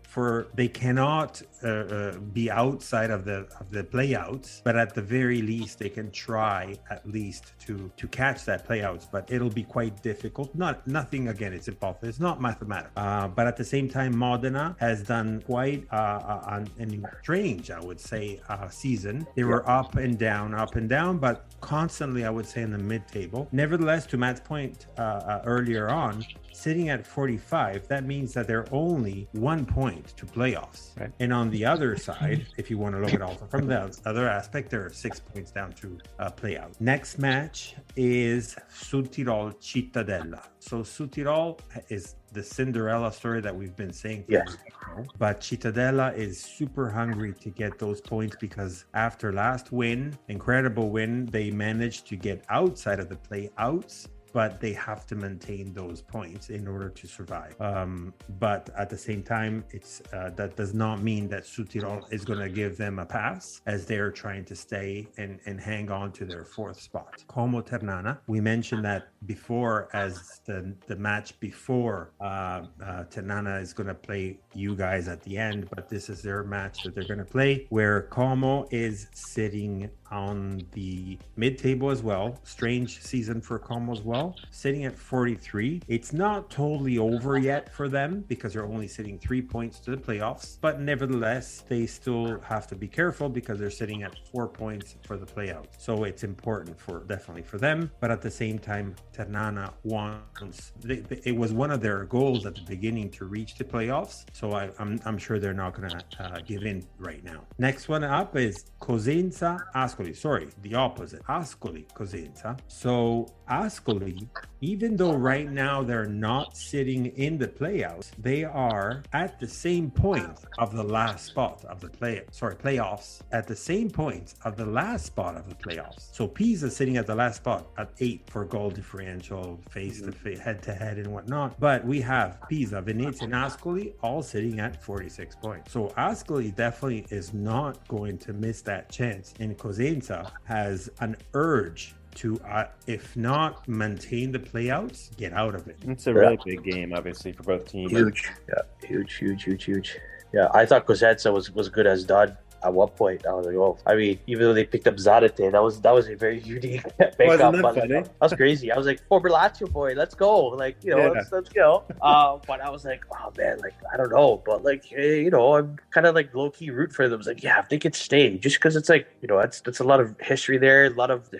they cannot be outside of the playouts, but at the very least they can try at least to catch that playouts. But it'll be quite difficult. Nothing again. It's impossible. It's not mathematical. But at the same time, Modena has done quite an strange, I would say, season. They were up and down, but constantly, I would say, in the mid-table. Nevertheless, to Matt's point earlier on, sitting at 45, that means that they're only 1 point to playoffs. Right. And on the other side, if you want to look at also from the other aspect, there are 6 points down to playout. Next match is Südtirol Cittadella. So Südtirol is the Cinderella story that we've been saying for years. But Cittadella is super hungry to get those points because after last incredible win, they managed to get outside of the playouts, but they have to maintain those points in order to survive. But at the same time, it's that does not mean that Südtirol is going to give them a pass, as they're trying to stay and hang on to their 4th spot. Como Ternana, we mentioned that before as the match before Ternana is going to play you guys at the end, but this is their match that they're going to play, where Como is sitting on the mid-table as well. Strange season for Como as well, sitting at 43. It's not totally over yet for them because they're only sitting 3 points to the playoffs, but nevertheless they still have to be careful because they're sitting at 4 points for the playout. So it's important definitely for them, but at the same time, Ternana wants, it was one of their goals at the beginning to reach the playoffs, so I'm sure they're not going to give in right now. Next one up is Cosenza Ascoli. Sorry, the opposite. Ascoli Cosenza. So Ascoli, even though right now they're not sitting in the playoffs, they are at the same point of the last spot of the playoffs, at the same point of the last spot of the playoffs. So Pisa sitting at the last spot at 8 for goal differential, face to face, head to head and whatnot. But we have Pisa, Venezia and Ascoli all sitting at 46 points. So Ascoli definitely is not going to miss that chance. And Cosenza has an urge to, if not maintain the playouts, get out of it. It's a really big game, obviously, for both teams. Huge. Yeah, I thought Cosenza was good as done. At one point, I was like, "Oh!" I mean, even though they picked up Zarate, that was a very unique pickup. That was crazy. I was like, "For Lazio boy, let's go!" Like, let's go. But I was like, "Oh man, like I don't know," but like, hey, I'm kind of like low key root for them. I was like, "Yeah, if they could stay," just because it's like, that's a lot of history there, a lot of the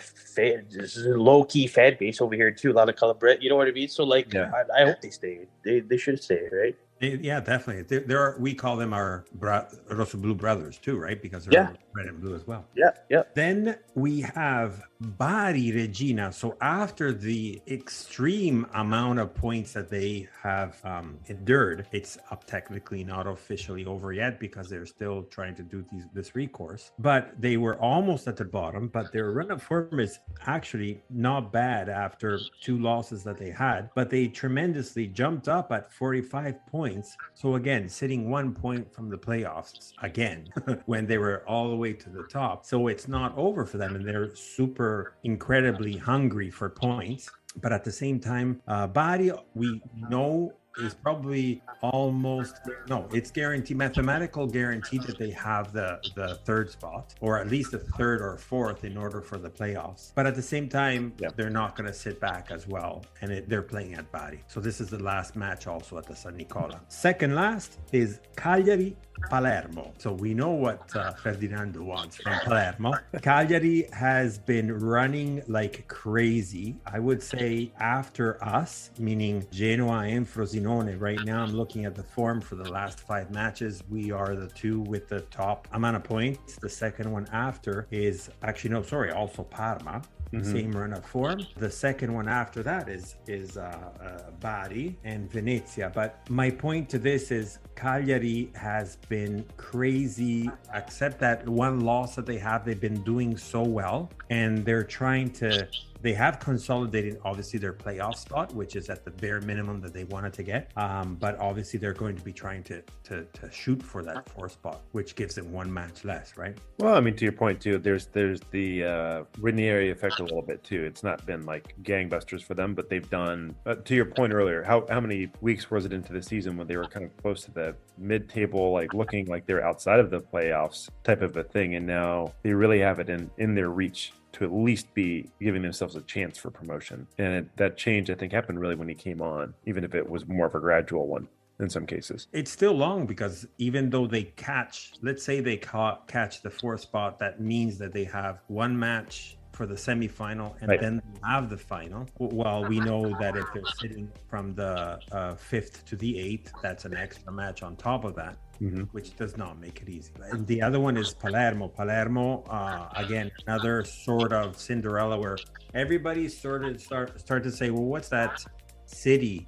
this is a low key fan base over here too, a lot of Calabret. You know what I mean? So like, I hope they stay. They should stay, right? Yeah, definitely. We call them our Rosso Blue brothers too, right? Because they're red and blue as well. Yeah. Then we have Bari Regina. So after the extreme amount of points that they have endured, it's up technically not officially over yet because they're still trying to do this recourse. But they were almost at the bottom, but their run of form is actually not bad after 2 losses that they had. But they tremendously jumped up at 45 points. So again, sitting 1 point from the playoffs again when they were all the way to the top. So it's not over for them, and they're super incredibly hungry for points. But at the same time, Bari, we know, is probably it's guaranteed, mathematical guarantee that they have the 3rd spot, or at least the 3rd or 4th in order for the playoffs. But at the same time, they're not going to sit back as well, and they're playing at Bari. So this is the last match also at the San Nicola. Second last is Cagliari Palermo. So we know what Ferdinando wants from Palermo. Cagliari has been running like crazy. I would say after us, meaning Genoa and Frosinone, Frosinone. Right now, I'm looking at the form for the last 5 matches. We are the 2 with the top amount of points. The second one after is also Parma. Same run of form. The second one after that is Bari and Venezia. But my point to this is Cagliari has been crazy. Except that one loss that they have, they've been doing so well, and they have consolidated obviously their playoff spot, which is at the bare minimum that they wanted to get. But obviously they're going to be trying to shoot for that 4th spot, which gives them 1 match less, right? Well, I mean, to your point too, there's the Ranieri effect a little bit too. It's not been like gangbusters for them, but they've done. To your point earlier, how many weeks was it into the season when they were kind of close to the mid-table, like looking like they're outside of the playoffs type of a thing, and now they really have it in their reach to at least be giving themselves a chance for promotion. And that change, I think, happened really when he came on, even if it was more of a gradual one in some cases. It's still long because even though they catch the 4th spot, that means that they have 1 match for the semifinal and then they have the final. Well, we know that if they're sitting from the 5th to the 8th, that's an extra match on top of that. Which does not make it easy. And the other one is Palermo. Again, another sort of Cinderella where everybody start to say, well, what's that city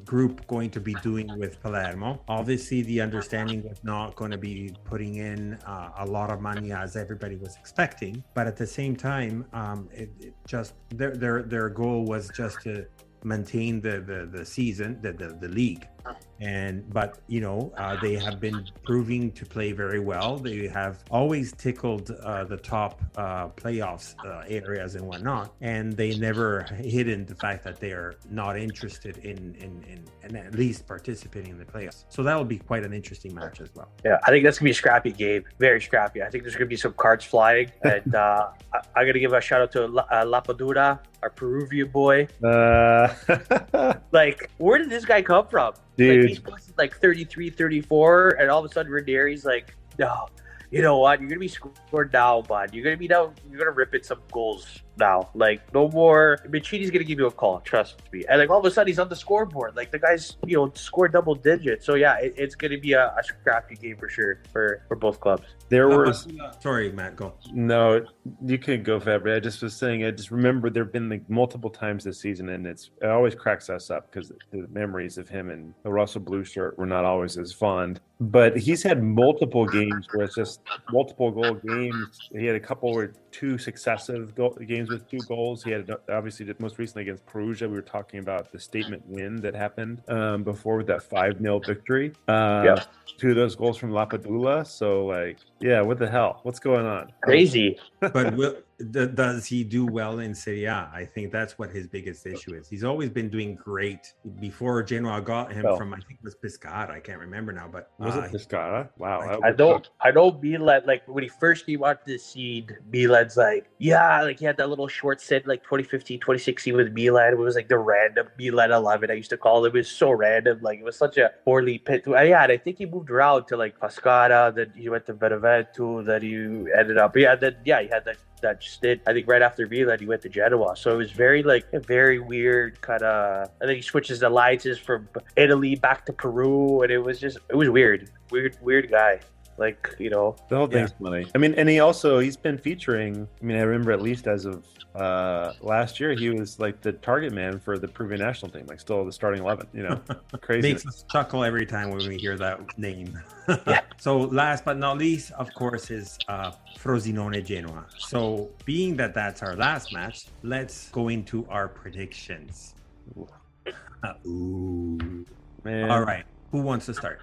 group going to be doing with Palermo? Obviously, the understanding was not going to be putting in a lot of money as everybody was expecting. But at the same time, it just their goal was just to maintain the season, the league. But they have been proving to play very well. They have always tickled the top playoffs areas and whatnot, and they never hidden the fact that they are not interested in at least participating in the playoffs. So that will be quite an interesting match as well. Yeah, I think that's gonna be a scrappy game, very scrappy. I think there's gonna be some cards flying, and I gotta give a shout out to Lapadura, our Peruvian boy. Like, where did this guy come from? Dude. Like, he's posted like 33, 34, and all of a sudden Ranieri's like, no, you know what? You're going to be scored now, bud. You're going to rip in some goals now. Like, no more. Mancini's going to give you a call, trust me. And like all of a sudden he's on the scoreboard. Like, the guy's, scored double digits. So yeah, it's going to be a scrappy game for sure for both clubs. There was sorry, Matt, go. No, you can go, Fabry. I just was saying, I just remember there have been like multiple times this season, and it always cracks us up because the memories of him and the Russell Blue shirt were not always as fond. But he's had multiple games where it's just multiple goal games. He had a couple where 2 successive games with 2 goals. He had obviously most recently against Perugia. We were talking about the statement win that happened before with that 5-0 victory. 2 of those goals from Lapadula. So like, yeah, what the hell? What's going on? Crazy. But does he do well in Serie A? I think that's what his biggest issue is. He's always been doing great. Before Genoa got him from, I think it was Pescara. I can't remember now, but was it Pescara? Wow. I know Milan, like when he first came out to the scene, Milan's like, yeah, like he had that little short stint like 2015, 2016 with Milan. It was like the random Milan 11, I used to call it. It was so random. Like, it was such a poorly pit. Yeah, and I think he moved around to like Pescara, then he went to Benevento, then he ended up, he had that stint. I think right after Milan, he went to Genoa. So it was very weird kind of. And then he switches alliances from Italy back to Peru, and it was weird guy. Like, the whole thing's funny. I mean, and he's been featuring. I mean, I remember at least as of last year, he was like the target man for the Peruvian national team, like still the starting 11. Crazy. Makes us chuckle every time when we hear that name. So last but not least, of course, is Frosinone Genoa. So being that that's our last match, let's go into our predictions. Man. All right. Who wants to start?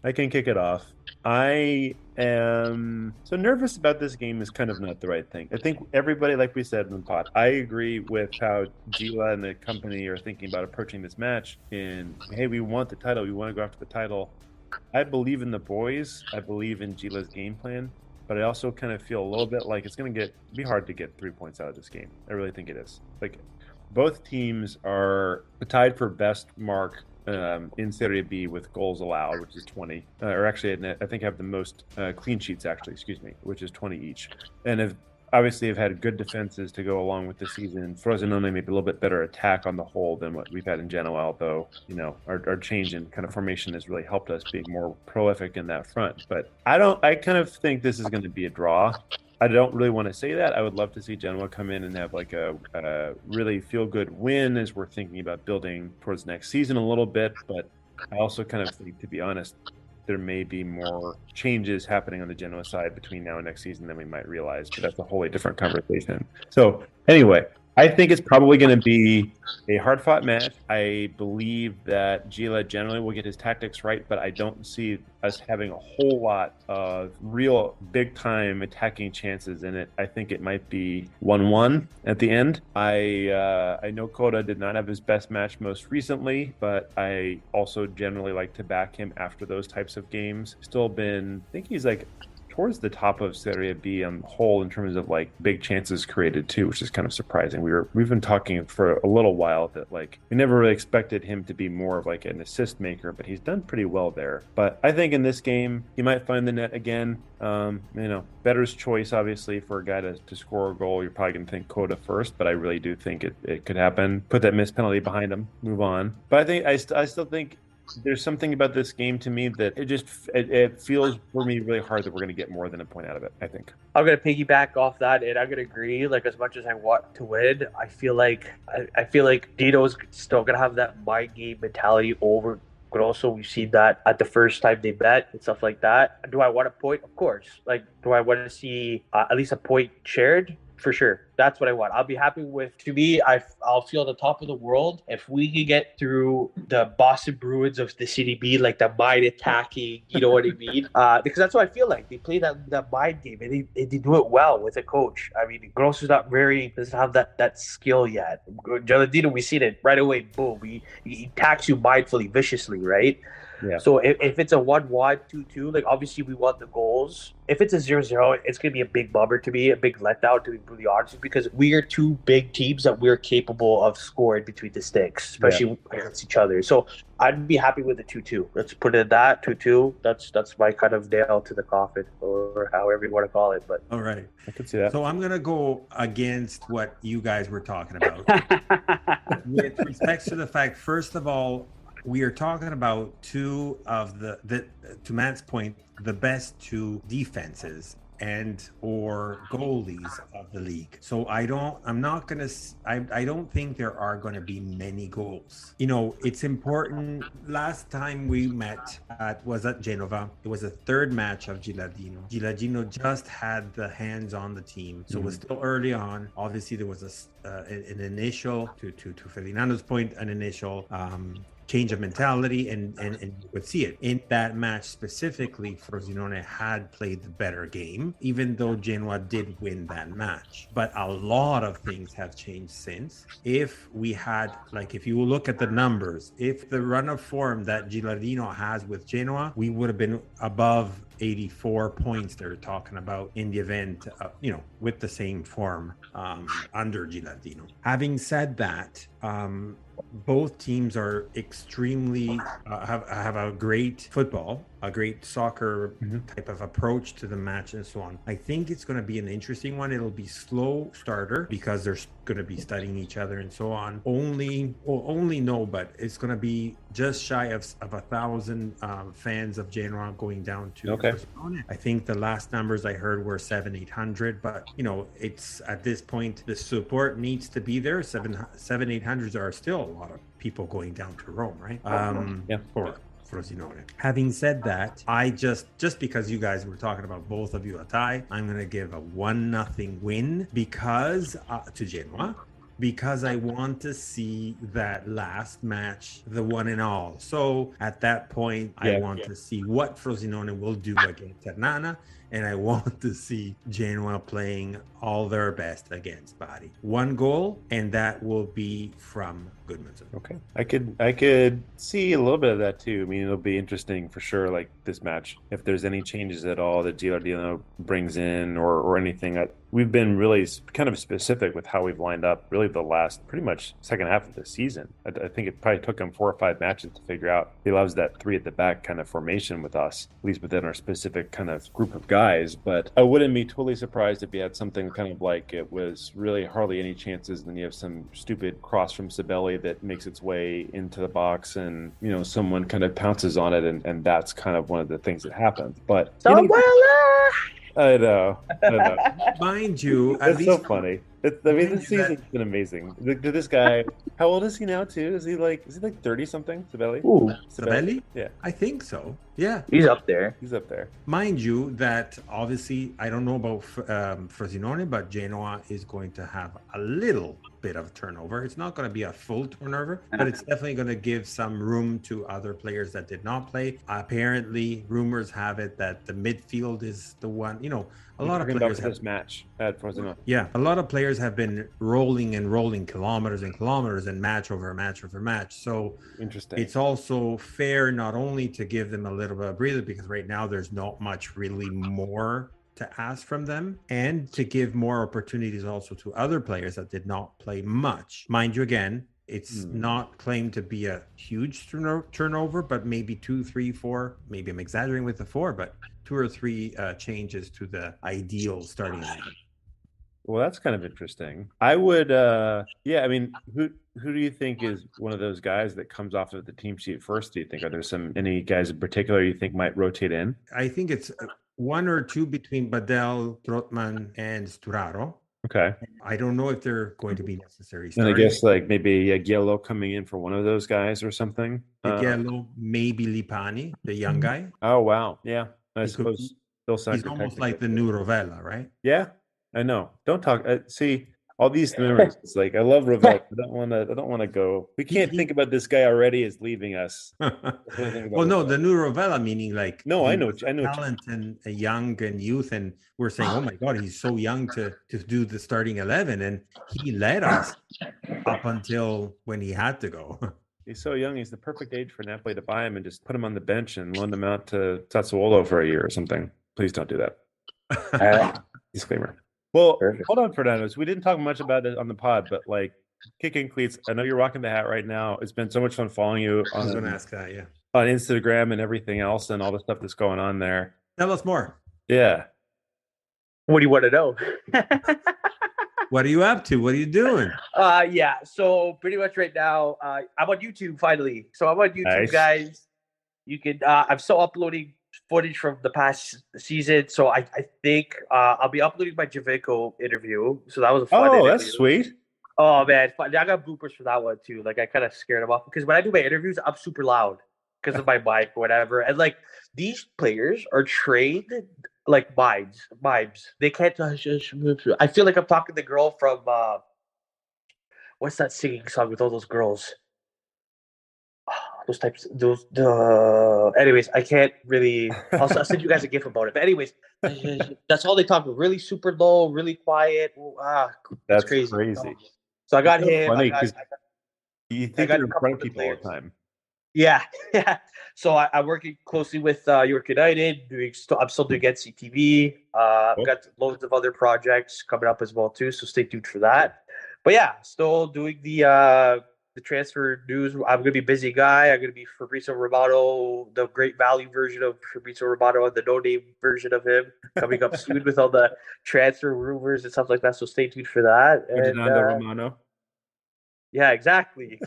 I can kick it off. I am so nervous about this game is kind of not the right thing. I think everybody, like we said in the pod, I agree with how Gila and the company are thinking about approaching this match. And hey, we want the title. We want to go after the title. I believe in the boys. I believe in Gila's game plan. But I also kind of feel a little bit like it's going to be hard to get 3 points out of this game. I really think it is. Like, both teams are tied for best mark in Serie B with goals allowed, which is 20. Or actually, I think have the most clean sheets, actually, which is 20 each. And if obviously have had good defenses to go along with the season. Frosinone maybe a little bit better attack on the whole than what we've had in Genoa, although, our change in kind of formation has really helped us be more prolific in that front. But I kind of think this is going to be a draw. I don't really want to say that. I would love to see Genoa come in and have like a really feel-good win as we're thinking about building towards next season a little bit. But I also kind of think, to be honest, there may be more changes happening on the Genoa side between now and next season than we might realize. But that's a wholly different conversation. So anyway, I think it's probably going to be a hard-fought match. I believe that Gila generally will get his tactics right, but I don't see us having a whole lot of real big-time attacking chances in it. I think it might be 1-1 at the end. I know Coda did not have his best match most recently, but I also generally like to back him after those types of games. I think he's like towards the top of Serie B on the whole in terms of like big chances created too, which is kind of surprising. We've been talking for a little while that like we never really expected him to be more of like an assist maker, but he's done pretty well there. But I think in this game he might find the net again. Better's choice obviously for a guy to score a goal. You're probably gonna think Coda first, but I really do think it could happen. Put that missed penalty behind him, move on. But I think I still think there's something about this game to me that it feels for me really hard that we're going to get more than a point out of it, I think. I'm going to piggyback off that, and I'm going to agree. Like, as much as I want to win, I feel like Dino's still going to have that mind game mentality over Grosso. We've seen that at the first time they met and stuff like that. Do I want a point? Of course. Like, do I want to see at least a point shared? For sure. That's what I want. I'll be happy with, to me, I'll feel the top of the world if we can get through the Boston Bruins of the City B, like the mind attacking, you know what I mean? Because that's what I feel like. They play that mind game and they do it well with a coach. I mean, Grosso's doesn't have that skill yet. Geladino, we seen it right away. Boom. He attacks you mindfully, viciously, right? Yeah. So if it's a 1-1, 2-2, like obviously we want the goals. If it's a 0-0, it's going to be a big bummer to me, a big letdown to be really honest, because we are two big teams that we're capable of scoring between the sticks, especially against each other. So I'd be happy with the 2-2. Let's put it at that, 2-2. That's my kind of nail to the coffin, or however you want to call it. But all right, I could see that. So I'm going to go against what you guys were talking about. With respect to the fact, first of all, we are talking about two of the to Matt's point, the best two defenses and or goalies of the league. So I don't think there are going to be many goals. It's important. Last time we met was at Genova. It was a third match of Gilardino. Gilardino just had the hands on the team, so it was still early on. Obviously, there was an initial to Ferdinando's point, an initial change of mentality, and you would see it in that match specifically. Frosinone had played the better game, even though Genoa did win that match. But a lot of things have changed since. If you look at the numbers, if the run of form that Gilardino has with Genoa, we would have been above 84 points they're talking about in the event, with the same form under Gilardino. Having said that, both teams are extremely have a great football, a great soccer type of approach to the match and so on. I think it's going to be an interesting one. It'll be slow starter because they're going to be studying each other and so on. But it's going to be just shy of 1,000 fans of Genoa going down to Frosinone. I think the last numbers I heard were 700-800, but it's at this point the support needs to be there. 700-800s are still a lot of people going down to Rome, right? For Frosinone. Having said that, I just because you guys were talking about both of you a tie, I'm going to give a 1-0 win because to Genoa, because I want to see that last match, the one and all. So at that point, I want to see what Frosinone will do against Ternana, and I want to see Genoa playing all their best against Bari. 1 goal, and that will be from Goodmanson. Okay. I could see a little bit of that too. I mean, it'll be interesting for sure, like this match, if there's any changes at all that Gilardino brings in or anything. We've been really kind of specific with how we've lined up really the last pretty much second half of the season. I think it probably took him 4 or 5 matches to figure out he loves that 3 at the back kind of formation with us, at least within our specific kind of group of guys. guys, but I wouldn't be totally surprised if you had something kind of like it was really hardly any chances, and then you have some stupid cross from Sabelli that makes its way into the box, and someone kind of pounces on it, and that's kind of one of the things that happens. But I know. Mind you, at It's least so funny. This season's been amazing. This guy, how old is he now? Too? Is he like 30 something? Sabelli? Ooh, Sabelli? Yeah, I think so. Yeah, he's up there. he's up there. Mind you, that obviously I don't know about Frosinone, but Genoa is going to have a little bit of turnover. It's not going to be a full turnover, but it's definitely going to give some room to other players that did not play. Apparently, rumors have it that the midfield is the one. A lot of players have this match at Frosinone. Yeah, a lot of players have been rolling kilometers and kilometers and match over match over match. So interesting. It's also fair not only to give them a little bit of breather, because right now there's not much really more to ask from them, and to give more opportunities also to other players that did not play much. Mind you, again, it's not claimed to be a huge turnover, but maybe 2, 3, 4. Maybe I'm exaggerating with the 4, but 2 or 3 changes to the ideal starting lineup. Well, that's kind of interesting. I would, who do you think is one of those guys that comes off of the team sheet first? Do you think, are there any guys in particular you think might rotate in? I think it's 1 or 2 between Badel, Trotman, and Sturaro. Okay. I don't know if they're going to be necessary. And I guess like maybe Giello coming in for one of those guys or something. Giello, maybe Lipani, the young guy. Oh, wow. Yeah. I suppose he's almost like the new Rovella, right? Yeah, I know. Don't talk. See, all these memories. It's like I love Rovella. I don't want to go. We can't think about this guy already as leaving us. Well, no, the new Rovella meaning like I know talent and a young and youth, and we're saying, oh my God, he's so young to do the starting 11, and he led us up until when he had to go. He's so young. He's the perfect age for Napoli to buy him and just put him on the bench and loan him out to Sassuolo for a year or something. Please don't do that. Disclaimer. Well, Perfect. Hold on, Fernando. We didn't talk much about it on the pod, but like Kickin Cleats, I know you're rocking the hat right now. It's been so much fun following you I was going to ask that, yeah. On Instagram and everything else and all the stuff that's going on there. Tell us more. Yeah. What do you want to know? What are you up to? What are you doing? Yeah. So pretty much right now, I'm on YouTube finally. So I'm on YouTube, nice. Guys. You can. I'm still uploading footage from the past season. So I think I'll be uploading my Javinko interview. So that was a fun interview. That's sweet. Oh man, I got bloopers for that one too. Like I kind of scared him off because when I do my interviews, I'm super loud because of my mic or whatever. And like these players are trained like vibes. They can't. I feel like I'm talking to the girl from what's that singing song with all those girls? Anyways, I can't really. I'll send you guys a gif about it. But anyways, that's all they talk about. Really super low, really quiet. That's crazy. So I got him. You think you're in front of people all the time. Yeah. So I'm working closely with York United. I'm still doing NCTV. I've got loads of other projects coming up as well too. So stay tuned for that. But yeah, still doing the transfer news. I'm going to be a busy guy. I'm going to be Fabrizio Romano, the great value version of Fabrizio Romano, and the no-name version of him coming up soon with all the transfer rumors and stuff like that. So stay tuned for that. Ferdinando Romano. Yeah, exactly.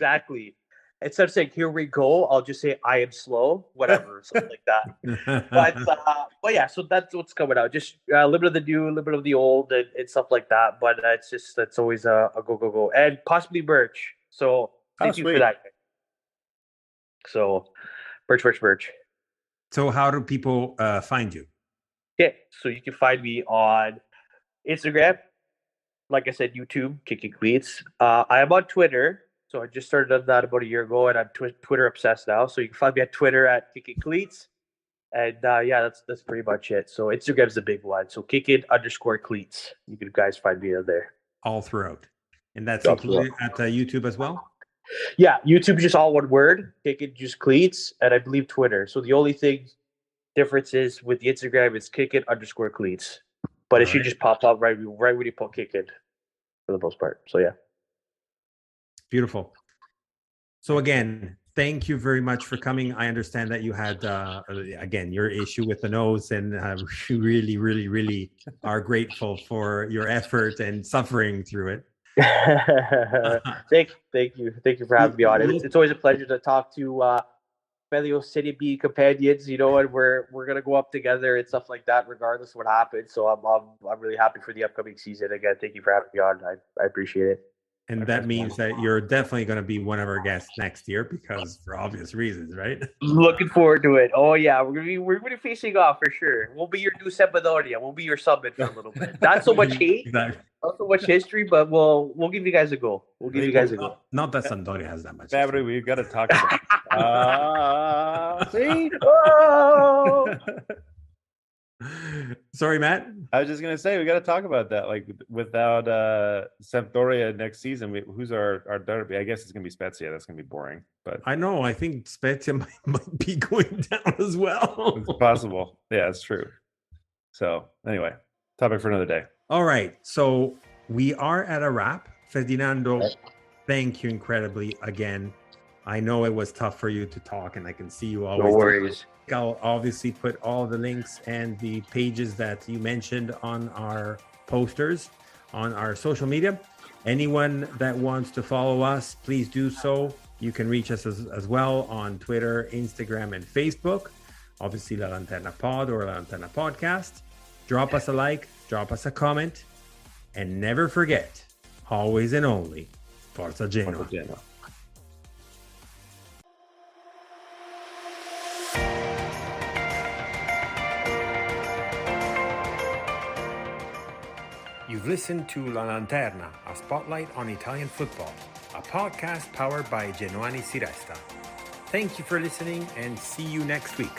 Instead of saying "here we go," I'll just say "I am slow," whatever, something like that. But yeah, so that's what's coming out. Just a little bit of the new, a little bit of the old, and stuff like that. But that's always a go, and possibly merch. So stay tuned for that. So merch. So how do people find you? Okay, so you can find me on Instagram. Like I said, YouTube, Kickin Cleats. I am on Twitter. So I just started on that about a year ago, and I'm Twitter obsessed now. So you can find me on Twitter at Kickin Cleats. And yeah, that's pretty much it. So Instagram's the big one. So Kickin_Cleats. You can guys find me on there. All throughout. And that's included at YouTube as well? Yeah, YouTube is just all one word. Kickin just Cleats, and I believe Twitter. So the only difference is with the Instagram, it's Kickin_Cleats. But it should just pop up right when you put Kickin for the most part. So yeah. Beautiful. So again, thank you very much for coming. I understand that you had, again, your issue with the nose, and we really, really, really are grateful for your effort and suffering through it. Thank you for having me on. It's always a pleasure to talk to fellow City B companions, and we're gonna go up together and stuff like that, regardless of what happens. So I'm really happy for the upcoming season. Again, thank you for having me on. I appreciate it. And that means that you're definitely going to be one of our guests next year, because for obvious reasons, right? Looking forward to it. Oh yeah, we're gonna be facing off for sure. We'll be your new Sampdoria. We'll be your summit for a little bit. Not so much hate, Exactly. not so much history, but we'll give you guys a go. We'll give you guys a go. Not that Sampdoria has that much. Fabry, we've got to talk about See? Oh! Sorry, Matt. I was just gonna say we got to talk about that. Like, without Sampdoria next season, who's our derby? I guess it's gonna be Spezia. That's gonna be boring, but I know. I think Spezia might be going down as well. it's possible. Yeah, it's true. So anyway, topic for another day. All right. So we are at a wrap. Ferdinando, thank you incredibly again. I know it was tough for you to talk, and I can see you always. No worries. I'll obviously put all the links and the pages that you mentioned on our posters on our social media. Anyone that wants to follow us, please do so. You can reach us as well on Twitter, Instagram, and Facebook. Obviously, La Lanterna Pod or La Lanterna Podcast. Drop us a like, drop us a comment, and never forget, always and only, Forza Genoa. Forza Genoa. You've listened to La Lanterna, a spotlight on Italian football, a podcast powered by Genoani Si Resta. Thank you for listening, and see you next week.